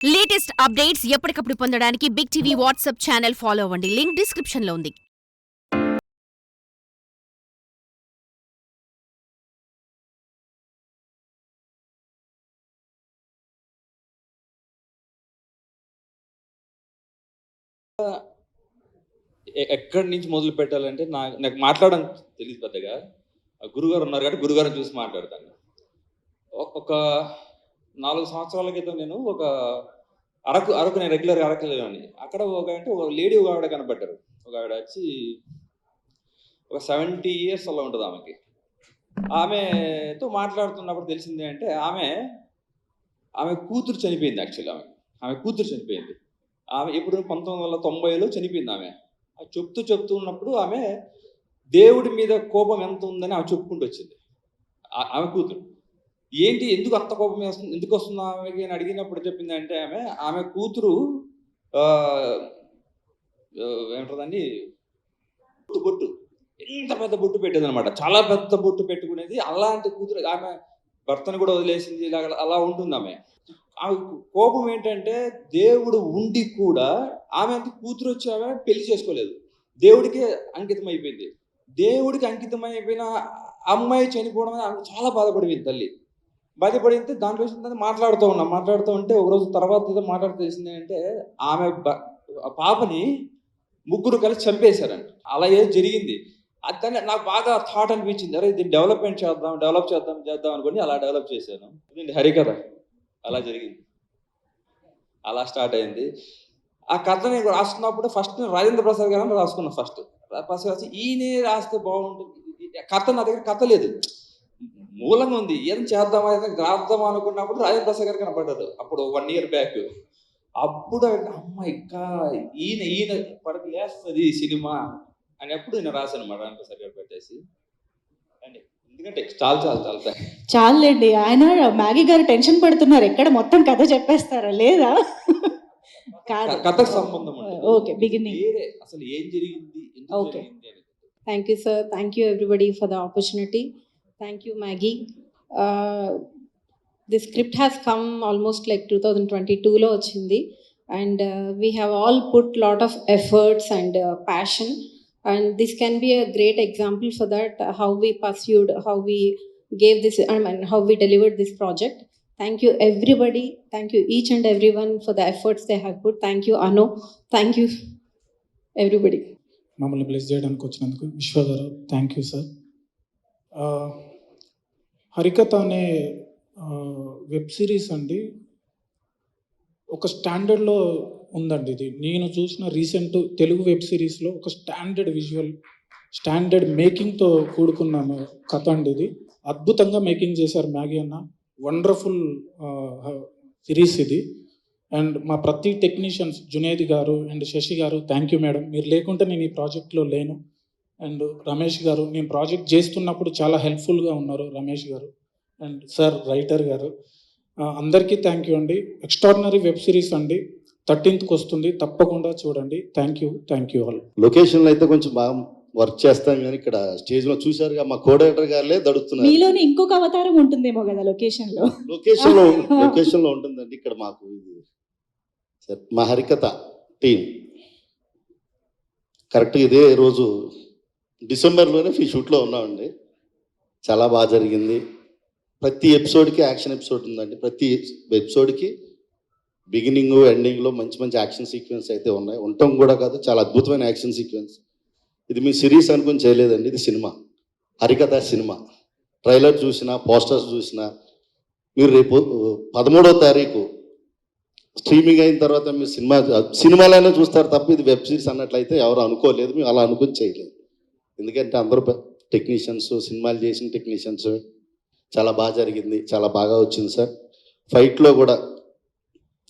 Latest updates ఎప్పటికప్పుడు పొందడానికి big TV WhatsApp channel follow అవ్వండి. లింక్ డిస్క్రిప్షన్ లో ఉంది. ఎక్కడి నుంచి మొదలు పెట్టాలంటే నాకు మాట్లాడడం తెలియదు పెద్దగా. గురుగారు ఉన్నారు కాబట్టి గురుగారిని చూసి మాట్లాడతాను. ఒక 4 సంవత్సరాల క్రితం నేను ఒక అరకు నేను రెగ్యులర్గా అరకు వెళ్ళేవాడిని. అక్కడ ఒక లేడీ ఒక ఆవిడ కనపడ్డారు. ఒక ఆవిడ వచ్చి ఒక 70 years అలా ఉంటుంది ఆమెకి. ఆమెతో మాట్లాడుతున్నప్పుడు తెలిసింది అంటే ఆమె కూతురు చనిపోయింది. యాక్చువల్లీ ఆమె కూతురు చనిపోయింది. ఆమె ఇప్పుడు 1990లో చనిపోయింది ఆమె. చెప్తూ ఉన్నప్పుడు ఆమె దేవుడి మీద కోపం ఎంత ఉందని ఆమె చెప్పుకుంటూ వచ్చింది. ఆమె కూతురు ఏంటి ఎందుకు అంత కోపం వస్తుంది, ఎందుకు వస్తుంది ఆమెకి అని అడిగినప్పుడు చెప్పింది అంటే ఆమె కూతురు ఏమంటుందండి బొట్టు ఎంత పెద్ద బొట్టు పెట్టేది అనమాట. చాలా పెద్ద బొట్టు పెట్టుకునేది. అలాంటి కూతురు ఆమె భర్తను కూడా వదిలేసింది. అలా ఉంటుంది ఆమె కోపం ఏంటంటే దేవుడు ఉండి కూడా ఆమె అంత కూతురు వచ్చి ఆమె పెళ్లి చేసుకోలేదు. దేవుడికే అంకితం అయిపోయింది. దేవుడికి అంకితం అయిపోయిన అమ్మాయి చనిపోవడం ఆమె చాలా బాధపడిపోయింది. తల్లి బాధపడితే దాంట్లో మాట్లాడుతూ ఉంటే ఒకరోజు తర్వాత మాట్లాడుతూ తెలిసింది అంటే ఆమె పాపని ముగ్గురు కలిసి చంపేశారంట. అలా ఏదో జరిగింది. దాన్ని నాకు బాగా థాట్ అనిపించింది. అరే దీన్ని డెవలప్ చేద్దాం అనుకుని అలా డెవలప్ చేశాను. ఇది హరికథ. అలా జరిగింది. అలా స్టార్ట్ అయింది. ఆ కథని రాసుకున్నప్పుడు ఫస్ట్ రాజేంద్ర ప్రసాద్ గారు రాసుకున్నాను. ఫస్ట్ రాసి ఈయనే రాస్తే బాగుంటుంది. కథ నా దగ్గర కథ లేదు, మూలంగా ఉంది. ఏం రాద్దామా అనుకున్నప్పుడు రాజేంద్ర ప్రసాద్ గారు కనపడ్డారు. అప్పుడు 1 year బ్యాక్. అప్పుడు అమ్మ ఇంకా ఈయన పడక లేస్తుంది సినిమా అని అప్పుడు నేను రాశాను అన్నమాట. రాజేంద్ర ప్రసాద్ గారు పెట్టేసి అండి. ఎందుకంటే చాలండి. ఆయన మ్యాగీ గారు టెన్షన్ పడుతున్నారు. ఎక్కడ మొత్తం కథ చెప్పేస్తారా లేదా? కథకు సంబంధం ఓకే, బిగినింగ్ అసలు ఏం జరిగింది. Okay, thank you sir. Thank you everybody for the opportunity. Thank you Maggie. The script has come almost like 2022లో వచ్చింది. And we have all put lot of efforts and passion. And this can be a great example for that, how we pursued, how we gave this, how we delivered this project. Thank you everybody. Thank you each and everyone for the efforts they have put. Thank you Anu. Thank you everybody. మమ్మల్ని bless చేయడానికి వచ్చినందుకు విశ్వ గారు thank you sir. హరికథ అనే web series అండి ఒక స్టాండర్డ్లో ఉందండి. ఇది నేను చూసిన రీసెంట్ తెలుగు వెబ్ సిరీస్లో ఒక స్టాండర్డ్ విజువల్, స్టాండర్డ్ మేకింగ్తో కూడుకున్న కథ అండి. ఇది అద్భుతంగా మేకింగ్ చేశారు మ్యాగీ అన్న. వండర్ఫుల్ సిరీస్ ఇది. అండ్ మా ప్రతి టెక్నీషియన్స్ జునేద్ గారు అండ్ శశి గారు థ్యాంక్ యూ మేడం. మీరు లేకుంటే నేను ఈ ప్రాజెక్ట్లో లేను. అండ్ రమేష్ గారు నేను ప్రాజెక్ట్ చేస్తున్నప్పుడు చాలా హెల్ప్ఫుల్గా ఉన్నారు రమేష్ గారు. అండ్ సార్ రైటర్ గారు అందరికీ థ్యాంక్ యూ అండి. ఎక్స్ట్రాడినరీ వెబ్ సిరీస్ అండి. 13th వస్తుంది, తప్పకుండా చూడండి. Thank you all. లొకేషన్లో అయితే కొంచెం బాగా వర్క్ చేస్తాం కానీ ఇక్కడ స్టేజ్లో చూశారుగా మా కోఆర్డినేటర్ గారులే దడుతున్నారు. మీలోనే ఇంకొక అవతారం ఉంటుందేమో కదా లొకేషన్లో ఉంటుందండి. ఇక్కడ మాకు మా హరికథ టీం కరెక్ట్గా ఇదే రోజు డిసెంబర్లోనే షూట్లో ఉన్నామండి. చాలా బాగా జరిగింది. ప్రతి ఎపిసోడ్కి యాక్షన్ ఎపిసోడ్ ఉందండి. ప్రతి ఎపిసోడ్కి బిగినింగ్ ఎండింగ్లో మంచి మంచి యాక్షన్ సీక్వెన్స్ అయితే ఉన్నాయి. ఉండటం కూడా కాదు, చాలా అద్భుతమైన యాక్షన్ సీక్వెన్స్. ఇది మీ సిరీస్ అనుకుని చేయలేదండి, ఇది సినిమా, హరికథ సినిమా. ట్రైలర్ చూసినా పోస్టర్స్ చూసినా మీరు రేపు 13వ తారీఖు స్ట్రీమింగ్ అయిన తర్వాత మీరు సినిమాలైనా చూస్తారు తప్ప ఇది వెబ్ సిరీస్ అన్నట్లయితే ఎవరు అనుకోలేదు. మేము అలా అనుకుని చేయలేదు. ఎందుకంటే అందరూ టెక్నీషియన్స్, సినిమాలు చేసిన టెక్నీషియన్స్. చాలా బాగా జరిగింది, చాలా బాగా వచ్చింది సార్. ఫైట్లో కూడా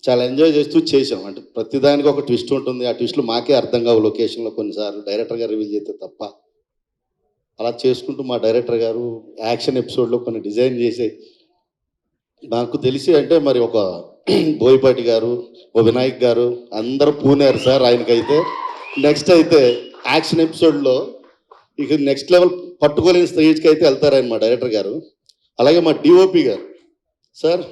చాలా ఎంజాయ్ చేస్తూ చేసాం. అంటే ప్రతిదానికి ఒక ట్విస్ట్ ఉంటుంది. ఆ ట్విస్ట్లు మాకే అర్థం కావు లొకేషన్లో కొన్నిసార్లు డైరెక్టర్ గారు రివీల్ చేస్తే తప్ప. అలా చేసుకుంటూ మా డైరెక్టర్ గారు యాక్షన్ ఎపిసోడ్లో కొన్ని డిజైన్ చేసే నాకు తెలిసి అంటే మరి ఒక బోయపాటి గారు, ఓ వినాయక్ గారు అందరూ పూనారు సార్. ఆయనకైతే నెక్స్ట్ అయితే యాక్షన్ ఎపిసోడ్లో ఇక నెక్స్ట్ లెవెల్ పట్టుకోలేని స్టేజ్కి అయితే వెళ్తారాయన మా డైరెక్టర్ గారు. అలాగే మా డిఓపి గారు సార్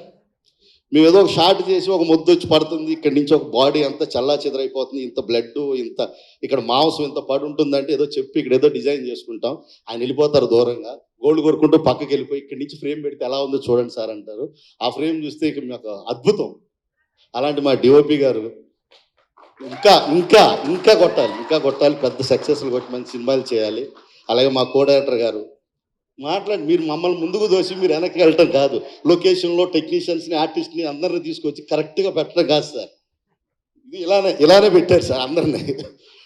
మేము ఏదో ఒక షాట్ చేసి ఒక ముద్దు వచ్చి పడుతుంది, ఇక్కడి నుంచి ఒక బాడీ అంతా చల్లా చెదరైపోతుంది, ఇంత బ్లడ్, ఇంత ఇక్కడ మాంసం ఇంత పడి ఉంటుందంటే ఏదో చెప్పి ఇక్కడ ఏదో డిజైన్ చేసుకుంటాం. ఆయన వెళ్ళిపోతారు దూరంగా, గోల్డ్ కొరుకుంటూ పక్కకి వెళ్ళిపోయి ఇక్కడి నుంచి ఫ్రేమ్ పెడితే ఎలా ఉందో చూడండి సార్ అంటారు. ఆ ఫ్రేమ్ చూస్తే ఇక మాకు అద్భుతం. అలాంటి మా డిఓపి గారు ఇంకా ఇంకా ఇంకా కొట్టాలి, ఇంకా కొట్టాలి, పెద్ద సక్సెస్లు కొట్టి మంచి సినిమాలు చేయాలి. అలాగే మా కో డైరెక్టర్ గారు మాట్లాడి, మీరు మమ్మల్ని ముందుకు దోసి మీరు వెనక్కి వెళ్ళటం కాదు, లొకేషన్లో టెక్నీషియన్స్ని ఆర్టిస్ట్ని అందరిని తీసుకొచ్చి కరెక్ట్గా పెట్టడం కాదు సార్. ఇది ఇలానే పెట్టారు సార్ అందరినీ.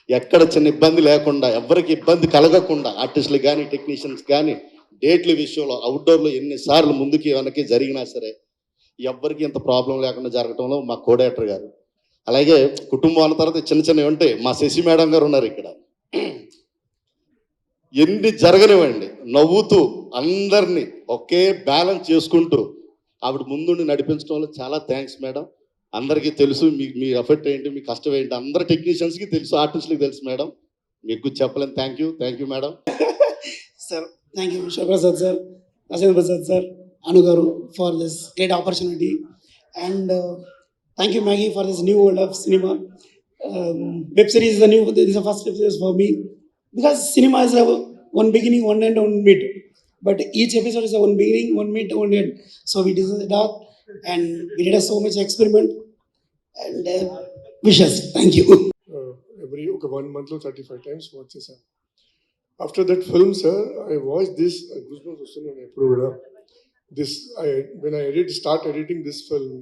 ఎక్కడ చిన్న ఇబ్బంది లేకుండా, ఎవరికి ఇబ్బంది కలగకుండా, ఆర్టిస్టులు కానీ టెక్నీషియన్స్ కానీ డేట్ల విషయంలో అవుట్డోర్లో ఎన్నిసార్లు ముందుకి వెనక్కి జరిగినా సరే ఎవ్వరికి ఇంత ప్రాబ్లం లేకుండా జరగటంలో మా కో డైరెక్టర్ గారు. అలాగే కుటుంబం అన్న తర్వాత చిన్న చిన్నవి ఉంటాయి. మా శశి మేడం గారు ఉన్నారు ఇక్కడ. ఎన్ని జరగనివ్వండి నవ్వుతూ అందరినీ ఒకే బ్యాలెన్స్ చేసుకుంటూ ఆవిడ ముందుండి నడిపించడంలో చాలా థ్యాంక్స్ మేడం. అందరికీ తెలుసు మీ ఎఫర్ట్ ఏంటి, మీ కష్టం ఏంటి, అందరు టెక్నీషియన్స్కి తెలుసు, ఆర్టిస్టులకి తెలుసు మేడం. మీకు చెప్పలేను. Thank you madam. Sir thank you Shivaprasad sir, Rajendra Prasad sir, Anu garu for this great opportunity, and thank you Maggie for this new world of cinema. Web series is this is the first web series for me, because cinema is a one beginning, one end, one mid, but each episode is a one beginning, one mid, one end. So we did it out and we did so much experiment and wishes. Thank you. Every 1 month lo 35 times watch chesaను. After that film, sir, I watched this goosebumps వస్తున్నాను ఎప్పుడు కూడా. When I start editing this film,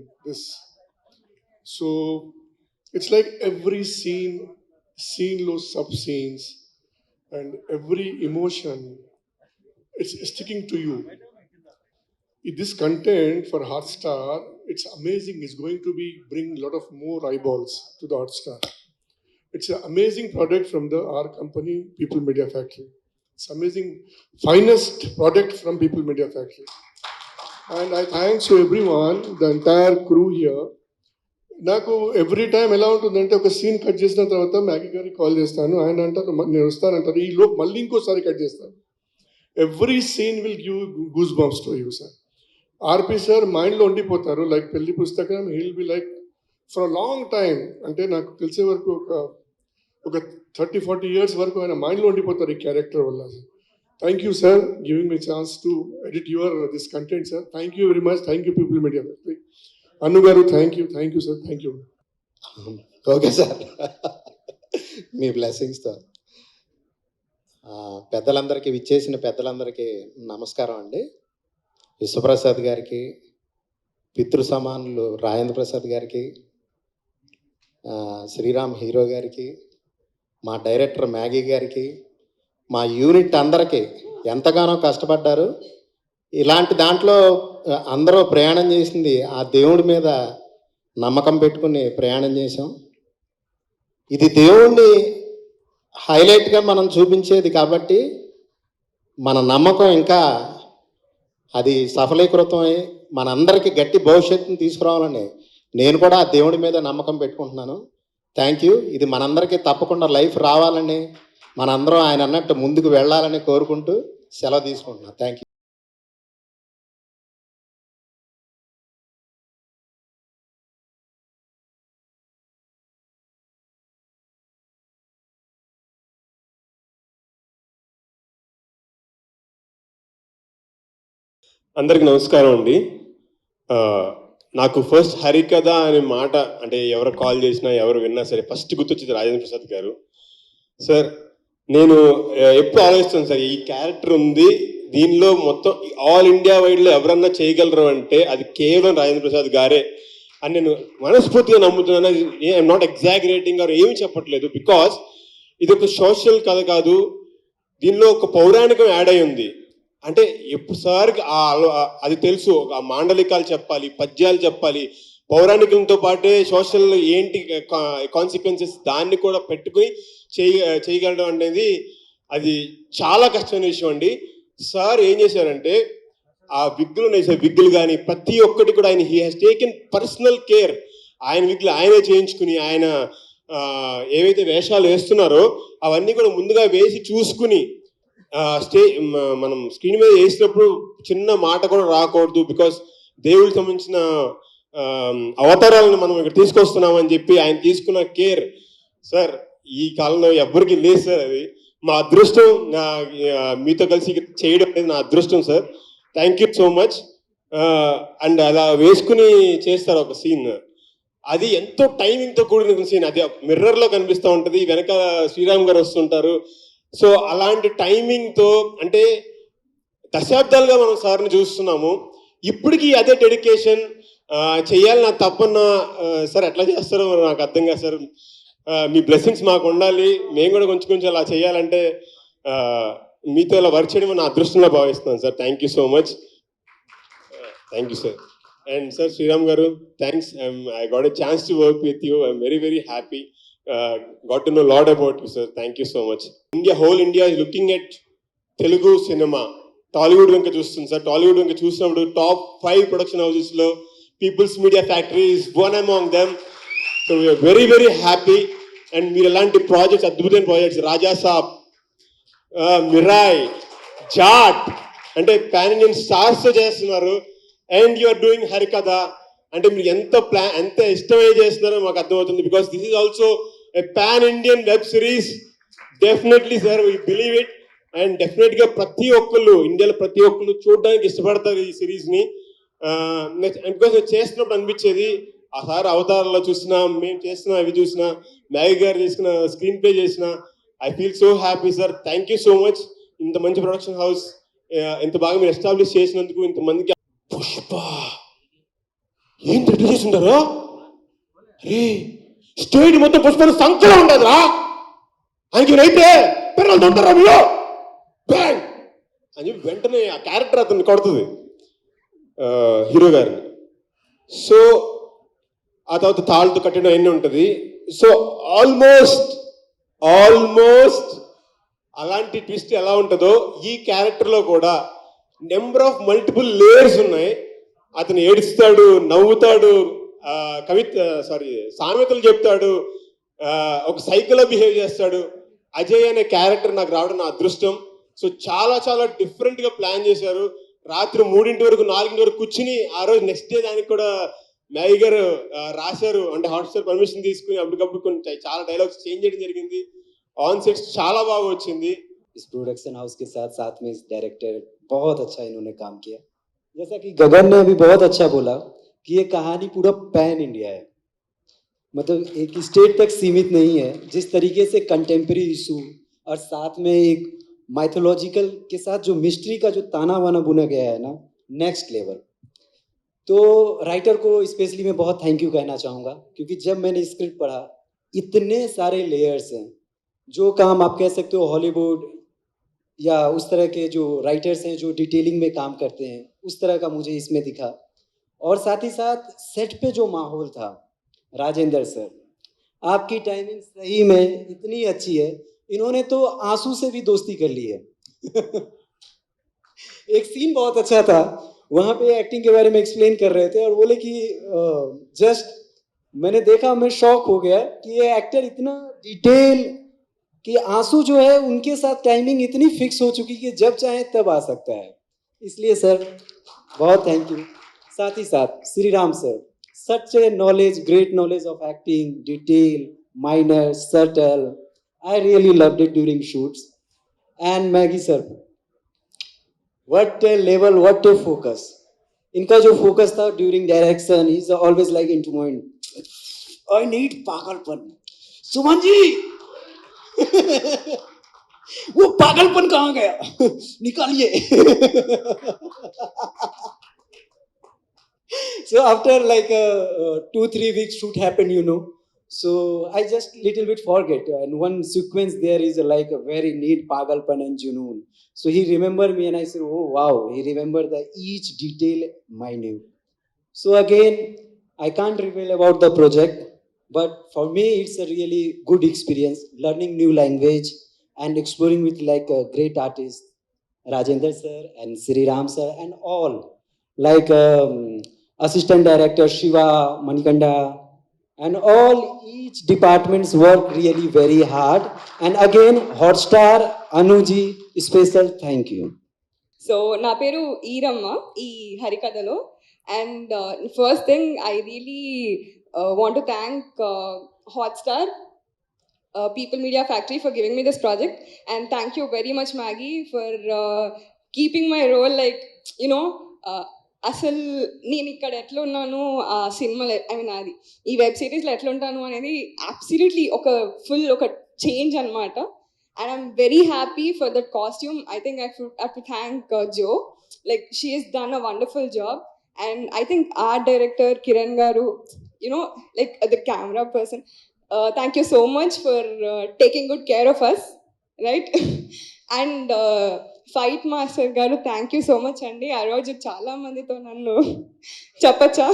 so it's like every scene lo sub scenes and every emotion, it's sticking to you. This content for Hotstar, it's amazing. It's going to bring a lot of more eyeballs to the Hotstar. It's an amazing product from our company, People Media Factory. It's amazing, finest product from People Media Factory. And I thanks to everyone, the entire crew here. నాకు every time ఎలా ఉంటుందంటే, ఒక scene cut చేసిన తర్వాత Maggi గారికి call చేస్తాను, ఆయన అంటారు నేను వస్తానంటారు, ఈ లోపు మళ్ళీ ఇంకోసారి కట్ చేస్తాను. Every scene will give goose bumps to you sir. RP sir మైండ్లో ఉండిపోతారు, లైక్ పెళ్లి పుస్తకం. He'll be like for long time, అంటే నాకు తెలిసే వరకు ఒక 30-40 years వరకు ఆయన మైండ్లో ఉండిపోతారు ఈ క్యారెక్టర్ వల్ల. Thank you sir giving me chance to edit your this content sir. Thank you very much. Thank you people media factory. Anu garu thank you sir. Thank you. Okay sir, మీ బ్లెస్సింగ్స్తో. పెద్దలందరికీ, విచ్చేసిన పెద్దలందరికీ నమస్కారం అండి. విశ్వప్రసాద్ గారికి, పితృ సమానులు రాజేంద్ర ప్రసాద్ గారికి, శ్రీరామ్ హీరో గారికి, మా డైరెక్టర్ మ్యాగీ గారికి, మా యూనిట్ అందరికీ ఎంతగానో కష్టపడ్డారు. ఇలాంటి దాంట్లో అందరూ ప్రయాణం చేసింది ఆ దేవుడి మీద నమ్మకం పెట్టుకుని ప్రయాణం చేసాం. ఇది దేవుణ్ణి హైలైట్గా మనం చూపించేది కాబట్టి మన నమ్మకం ఇంకా అది సఫలీకృతమై మనందరికీ గట్టి భవిష్యత్తుని తీసుకురావాలని నేను కూడా ఆ దేవుడి మీద నమ్మకం పెట్టుకుంటున్నాను. Thank you. ఇది మనందరికీ తప్పకుండా లైఫ్ రావాలని, మనందరం ఆయన అన్నట్టు ముందుకు వెళ్ళాలని కోరుకుంటూ సెలవు తీసుకుంటున్నాను. Thank you. అందరికి నమస్కారం అండి. నాకు ఫస్ట్ హరికథ అనే మాట అంటే ఎవరు కాల్ చేసినా ఎవరు విన్నా సరే ఫస్ట్ గుర్తొచ్చేది రాజేంద్ర ప్రసాద్ గారు. సార్ నేను ఎప్పుడు ఆలోచిస్తాను సార్, ఈ క్యారెక్టర్ ఉంది, దీనిలో మొత్తం ఆల్ ఇండియా వైడ్లో ఎవరన్నా చేయగలరు అంటే అది కేవలం రాజేంద్ర ప్రసాద్ గారే అని నేను మనస్ఫూర్తిగా నమ్ముతున్నాను. ఐఎమ్ నాట్ ఎగ్జాగరేటింగ్ ఆర్ ఏమి చెప్పట్లేదు, బికాస్ ఇది ఒక సోషల్ కథ కాదు, దీనిలో ఒక పౌరాణికం యాడ్ అయి ఉంది. అంటే ఎప్పుడుసారికి అది తెలుసు, ఆ మాండలికాలు చెప్పాలి, పద్యాలు చెప్పాలి, పౌరాణికంతో పాటే సోషల్ ఏంటి కాన్సిక్వెన్సెస్ దాన్ని కూడా పెట్టుకుని చేయగలడం అనేది అది చాలా కష్టమైన విషయం అండి. సార్ ఏం చేశారంటే ఆ విగ్గులు ఉన్నాయి సార్, విగ్గులు కానీ ప్రతి ఒక్కటి కూడా ఆయన he has taken personal care. ఆయన విగ్గులు ఆయనే చేయించుకుని, ఆయన ఏవైతే వేషాలు వేస్తున్నారో అవన్నీ కూడా ముందుగా వేసి చూసుకుని మనం స్క్రీన్ మీద వేసినప్పుడు చిన్న మాట కూడా రాకూడదు, బికాస్ దేవుడికి సంబంధించిన అవతారాలను మనం ఇక్కడ తీసుకొస్తున్నామని చెప్పి ఆయన తీసుకున్న కేర్ సార్ ఈ కాలంలో ఎవ్వరికి లేదు సార్. అది మా అదృష్టం. మీతో కలిసి చేయడం అనేది నా అదృష్టం sir. Thank you so much. And అలా వేసుకుని చేస్తారు ఒక సీన్, అది ఎంతో టైమింగ్తో కూడిన సీన్. అది మిర్రర్లో కనిపిస్తూ ఉంటుంది, వెనక శ్రీరామ్ గారు వస్తుంటారు. సో అలాంటి టైమింగ్తో అంటే దశాబ్దాలుగా మనం సార్ని చూస్తున్నాము. ఇప్పటికీ అదే డెడికేషన్ చెయ్యాలి నా తప్పన్న సార్. ఎట్లా చేస్తారో నాకు అర్థం కాదు సార్. మీ బ్లెస్సింగ్స్ మాకు ఉండాలి, మేము కూడా కొంచెం అలా చేయాలంటే మీతో ఇలా వర్క్ చేయడం నా అదృష్టంగా భావిస్తున్నాను sir. Thank you so much. Thank you sir. And sir Sriram garu, thanks. I got a chance to work with you. I'm very, very happy. Got to know a lot about you, sir. Thank you so much. Whole India is looking at Telugu cinema. Tollywood వెంక చూస్తుంది సార్. టాలీవుడ్ వెంక చూసినప్పుడు top 5 production హౌసెస్లో peoples media factory is one among them. So we are very, very happy. And మీరు ఎలాంటి projects, అద్భుతమైన projects, రాజా సాబ్, Mirai, Jat అంటే పాన్ ఇండియన్ స్టార్స్తో చేస్తున్నారు. అండ్ యు ఆర్ డూయింగ్ హరికథ అంటే మీరు ఎంత ఇష్టమై చేస్తున్నారో మాకు అర్థమవుతుంది. Because this is also a pan Indian web series. Definitely sir, we believe it. And డెఫినెట్గా ప్రతి ఒక్కళ్ళు ఇండియాలో ప్రతి ఒక్కళ్ళు చూడడానికి ఇష్టపడతారు ఈ సిరీస్ని. బికాస్ చేస్తున్నప్పుడు అనిపించేది ఆ సార్ అవతారంలో చూసినా, మేము చేసినా, అవి చూసినా, మ్యాగీ గారు చేసిన స్క్రీన్ ప్లే చేసిన, I feel so happy sir. Thank you so much. ఇంత మంచి ప్రొడక్షన్ హౌస్ ఇంత బాగా మీరు ఎస్టాబ్లిష్ చేసినందుకు, ఇంతమందికి. పుష్ప ఏం ఎట్లా చేస్తుంటారో అరే, స్టేట్ మొత్తం పుష్ప సంఖ్యలో ఉండదురా. ఆయనకి అయితే పిల్లలు ఉంటారా మీరు బ్యాంగ్ అని చెప్పి వెంటనే ఆ క్యారెక్టర్ అతన్ని కొడుతుంది హీరో గారిని. సో ఆ తర్వాత తాళ్ళతో కట్టడం అన్నీ ఉంటుంది. సో ఆల్మోస్ట్ అలాంటి ట్విస్ట్ ఎలా ఉంటుందో ఈ క్యారెక్టర్లో కూడా నెంబర్ ఆఫ్ మల్టిపుల్ లేయర్స్ ఉన్నాయి. అతను ఏడుస్తాడు, నవ్వుతాడు, సామెతలు చెప్తాడు, ఒక సైకిల్లో బిహేవ్ చేస్తాడు. అజయ్ అనే క్యారెక్టర్ నాకు రావడం నా అదృష్టం. సో చాలా చాలా డిఫరెంట్గా ప్లాన్ చేశారు. రాత్రి 3 వరకు 4 వరకు కూర్చుని ఆ రోజు నెక్స్ట్ డే దానికి కూడా మ్యాగీ గారు రాశారు. అంటే హాట్స్టార్ పర్మిషన్ తీసుకుని అప్పటికప్పుడు కొన్ని చాలా డైలాగ్స్ చేంజ్ చేయడం జరిగింది. ఆన్ సెట్స్ చాలా బాగా వచ్చింది. इस प्रोडक्शन हाउस के साथ में इस डायरेक्टर बहुत अच्छा इन्होंने काम किया. जैसा कि गगन ने अभी बहुत अच्छा बोला कि ये कहानी पूरा पैन इंडिया है, मतलब एक स्टेट तक सीमित नहीं है. जिस तरीके से कंटेम्प्रेरी इशू और साथ में एक माइथोलॉजिकल के साथ जो मिस्ट्री का जो ताना वाना बुना गया है ना, नेक्स्ट लेवल. तो राइटर को स्पेशली मैं बहुत थैंक यू कहना चाहूँगा, क्योंकि जब मैंने स्क्रिप्ट पढ़ा इतने सारे लेयर्स हैं. जो काम आप कह सकते हो हॉलीवुड या उस तरह के जो राइटर्स हैं जो डिटेलिंग में काम करते हैं, उस तरह का मुझे इसमें दिखा. और साथ ही साथ सेट पे जो माहौल था, राजेंद्र सर आपकी टाइमिंग सही में इतनी अच्छी है. इन्होंने तो आंसू से भी दोस्ती कर ली है. एक सीन बहुत अच्छा था, वहाँ पे एक्टिंग के बारे में एक्सप्लेन कर रहे थे और बोले कि जस्ट मैंने देखा, मैं शॉक हो गया कि ये एक्टर इतना डिटेल कि आंसू जो है उनके साथ टाइमिंग इतनी फिक्स हो चुकी कि जब चाहे तब आ सकता है. इसलिए सर बहुत थैंक यू. साथ ही साथ Shri Ram sir, such A knowledge, great knowledge of acting, detail, minor, subtle. I really loved it during shoots. And Maggie sir, what a level, what a focus. इनका जो फोकस था during direction, he is always like into mind, I need पागलपन. सुमन जी वो पागलपन कहाँ गया, निकालिए. So after like 2-3 weeks shoot happened, you know. So I just little bit forget, and one sequence there is like a very neat pagalpan and junoon. So he remembered me and I said, oh wow, he remembered the each detail minute. So again, I can't reveal about the project, but for me it's a really good experience, learning new language and exploring with like a great artist, Rajendra sir and Sri Ram sir and all, like assistant director Shiva, Manikanda, and all each departments work really very hard. And again Hotstar, Anuji, special thank you. So నా పేరు ఈరమ్మ. ఈ హరికథలో And first thing, I really want to thank Hotstar, People Media Factory for giving me this project. And thank you very much, Maggie, for keeping my role like, you know, అసలు నేను ఇక్కడ ఎట్లా ఉన్నాను ఆ సినిమాలో ఐ మీన్ అది ఈ web సిరీస్లో ఎట్లా ఉంటాను అనేది అబ్సల్యూట్లీ ఒక ఫుల్ ఒక చేంజ్ అనమాట. And I'm very happy for that costume. I think I have to thank Jo, like she has done a wonderful job. And I think art director Kiran garu, you know like the camera person, thank you so much for taking good care of us, right? And fight master గారు, thank you so much అండి. ఆ రోజు చాలా మందితో నన్ను చెప్పచ్చా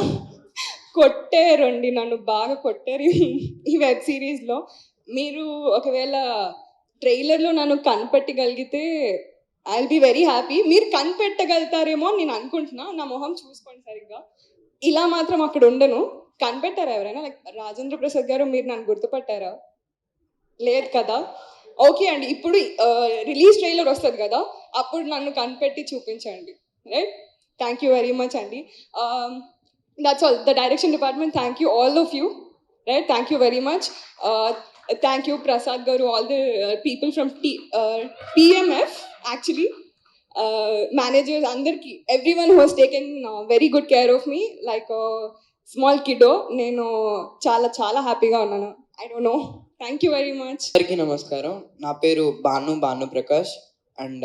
కొట్టారండి, నన్ను బాగా కొట్టారు ఈ వెబ్ సిరీస్లో. మీరు ఒకవేళ ట్రైలర్లో నన్ను కనిపెట్టగలిగితే I will be very happy. మీరు కనిపెట్టగలుగుతారేమో అని నేను అనుకుంటున్నా. నా మొహం చూసుకోండి సరిగ్గా, ఇలా మాత్రం అక్కడ ఉండను. కనిపెట్టారా ఎవరైనా? లైక్ రాజేంద్ర ప్రసాద్ గారు, మీరు నన్ను గుర్తుపట్టారా? లేదు కదా. ఓకే అండి, ఇప్పుడు రిలీజ్ ట్రైలర్ వస్తుంది కదా, అప్పుడు నన్ను కనిపెట్టి చూపించండి, right? Thank you very much అండి. That's all. The direction department, thank you all of you, right? Thank you very much. Thank you Prasad garu, all the people from PMF actually, managers అందరికీ, everyone who has taken very good care of me like small kiddo. నేను చాలా చాలా హ్యాపీగా ఉన్నాను. I don't know. Thank you very much. అందరికీ నమస్కారం. నా పేరు భాను ప్రకాష్. అండ్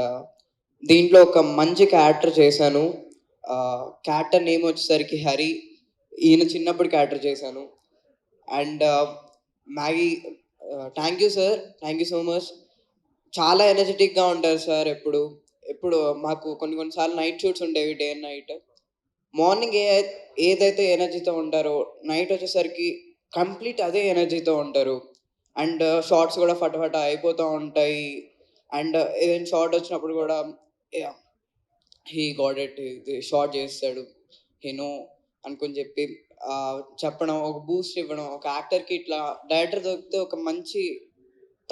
దీంట్లో ఒక మంచి క్యారెక్టర్ చేశాను. క్యారెక్టర్ నేమ్ వచ్చేసరికి హరి. ఈయన చిన్నప్పుడు క్యారెక్టర్ చేశాను. And Maggi, thank you sir, thank you so much. చాలా ఎనర్జెటిక్గా ఉంటారు సార్. ఎప్పుడు మాకు కొన్నిసార్లు నైట్ షూట్స్ ఉండేవి, డే అండ్ నైట్. మార్నింగ్ ఏదైతే ఎనర్జీతో ఉంటారో, నైట్ వచ్చేసరికి కంప్లీట్ అదే ఎనర్జీతో ఉంటారు. అండ్ షార్ట్స్ కూడా ఫటాఫట అయిపోతూ ఉంటాయి. అండ్ ఏదైనా షార్ట్ వచ్చినప్పుడు కూడా హీ గాట్ ఇట్, ఇది షార్ట్ చేస్తాడు హీనో అనుకుని చెప్పి చెప్పడం, ఒక బూస్ట్ ఇవ్వడం. ఒక యాక్టర్కి ఇట్లా డైరెక్టర్ దొరికితే ఒక మంచి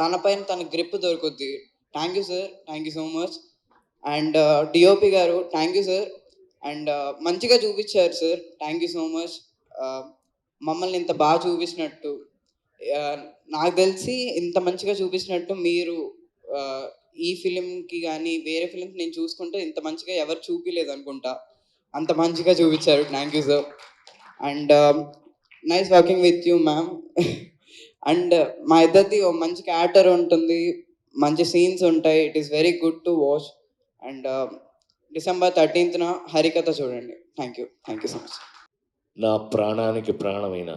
తనపైన తన గ్రిప్ దొరుకుద్ది. Thank you sir, thank you so much. And DOP garu, thank you sir. And మంచిగా చూపించారు sir, thank you so much. మమ్మల్ని ఇంత బాగా చూపించినట్టు, నాకు తెలిసి ఇంత మంచిగా చూపించినట్టు మీరు ఈ ఫిలింకి కానీ వేరే ఫిలిమ్స్ నేను చూసుకుంటే ఇంత మంచిగా ఎవరు చూపించలేదు అనుకుంటా. అంత మంచిగా చూపించారు, thank you sir. And nice working with you ma'am. And మా ఇద్దరిది ఒక మంచి క్యారెక్టర్ ఉంటుంది, మంచి సీన్స్ ఉంటాయి. It is very good to watch. And December 13th హరికథ చూడండి. Thank you so much. నా ప్రాణానికి ప్రాణమైన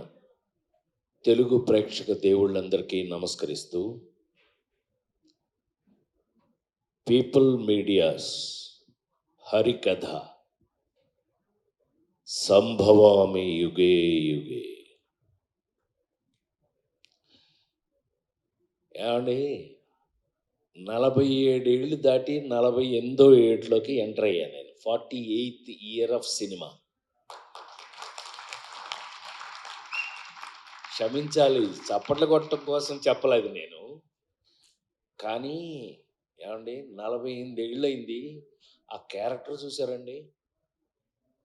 తెలుగు ప్రేక్షక దేవుళ్ళందరికీ నమస్కరిస్తూ, పీపుల్ మీడియాస్ హరికథ సంభవామి యుగే యుగే. ఏమండి, 47 ఏళ్ళు దాటి 48వ ఏట్లోకి ఎంటర్ అయ్యాను నేను. 48th year of cinema. క్షమించాలి, చప్పట్లు కొట్టడం కోసం చెప్పలేదు నేను. కానీ ఏమండి, 48 ఏళ్ళు అయింది. ఆ క్యారెక్టర్ చూసారండి,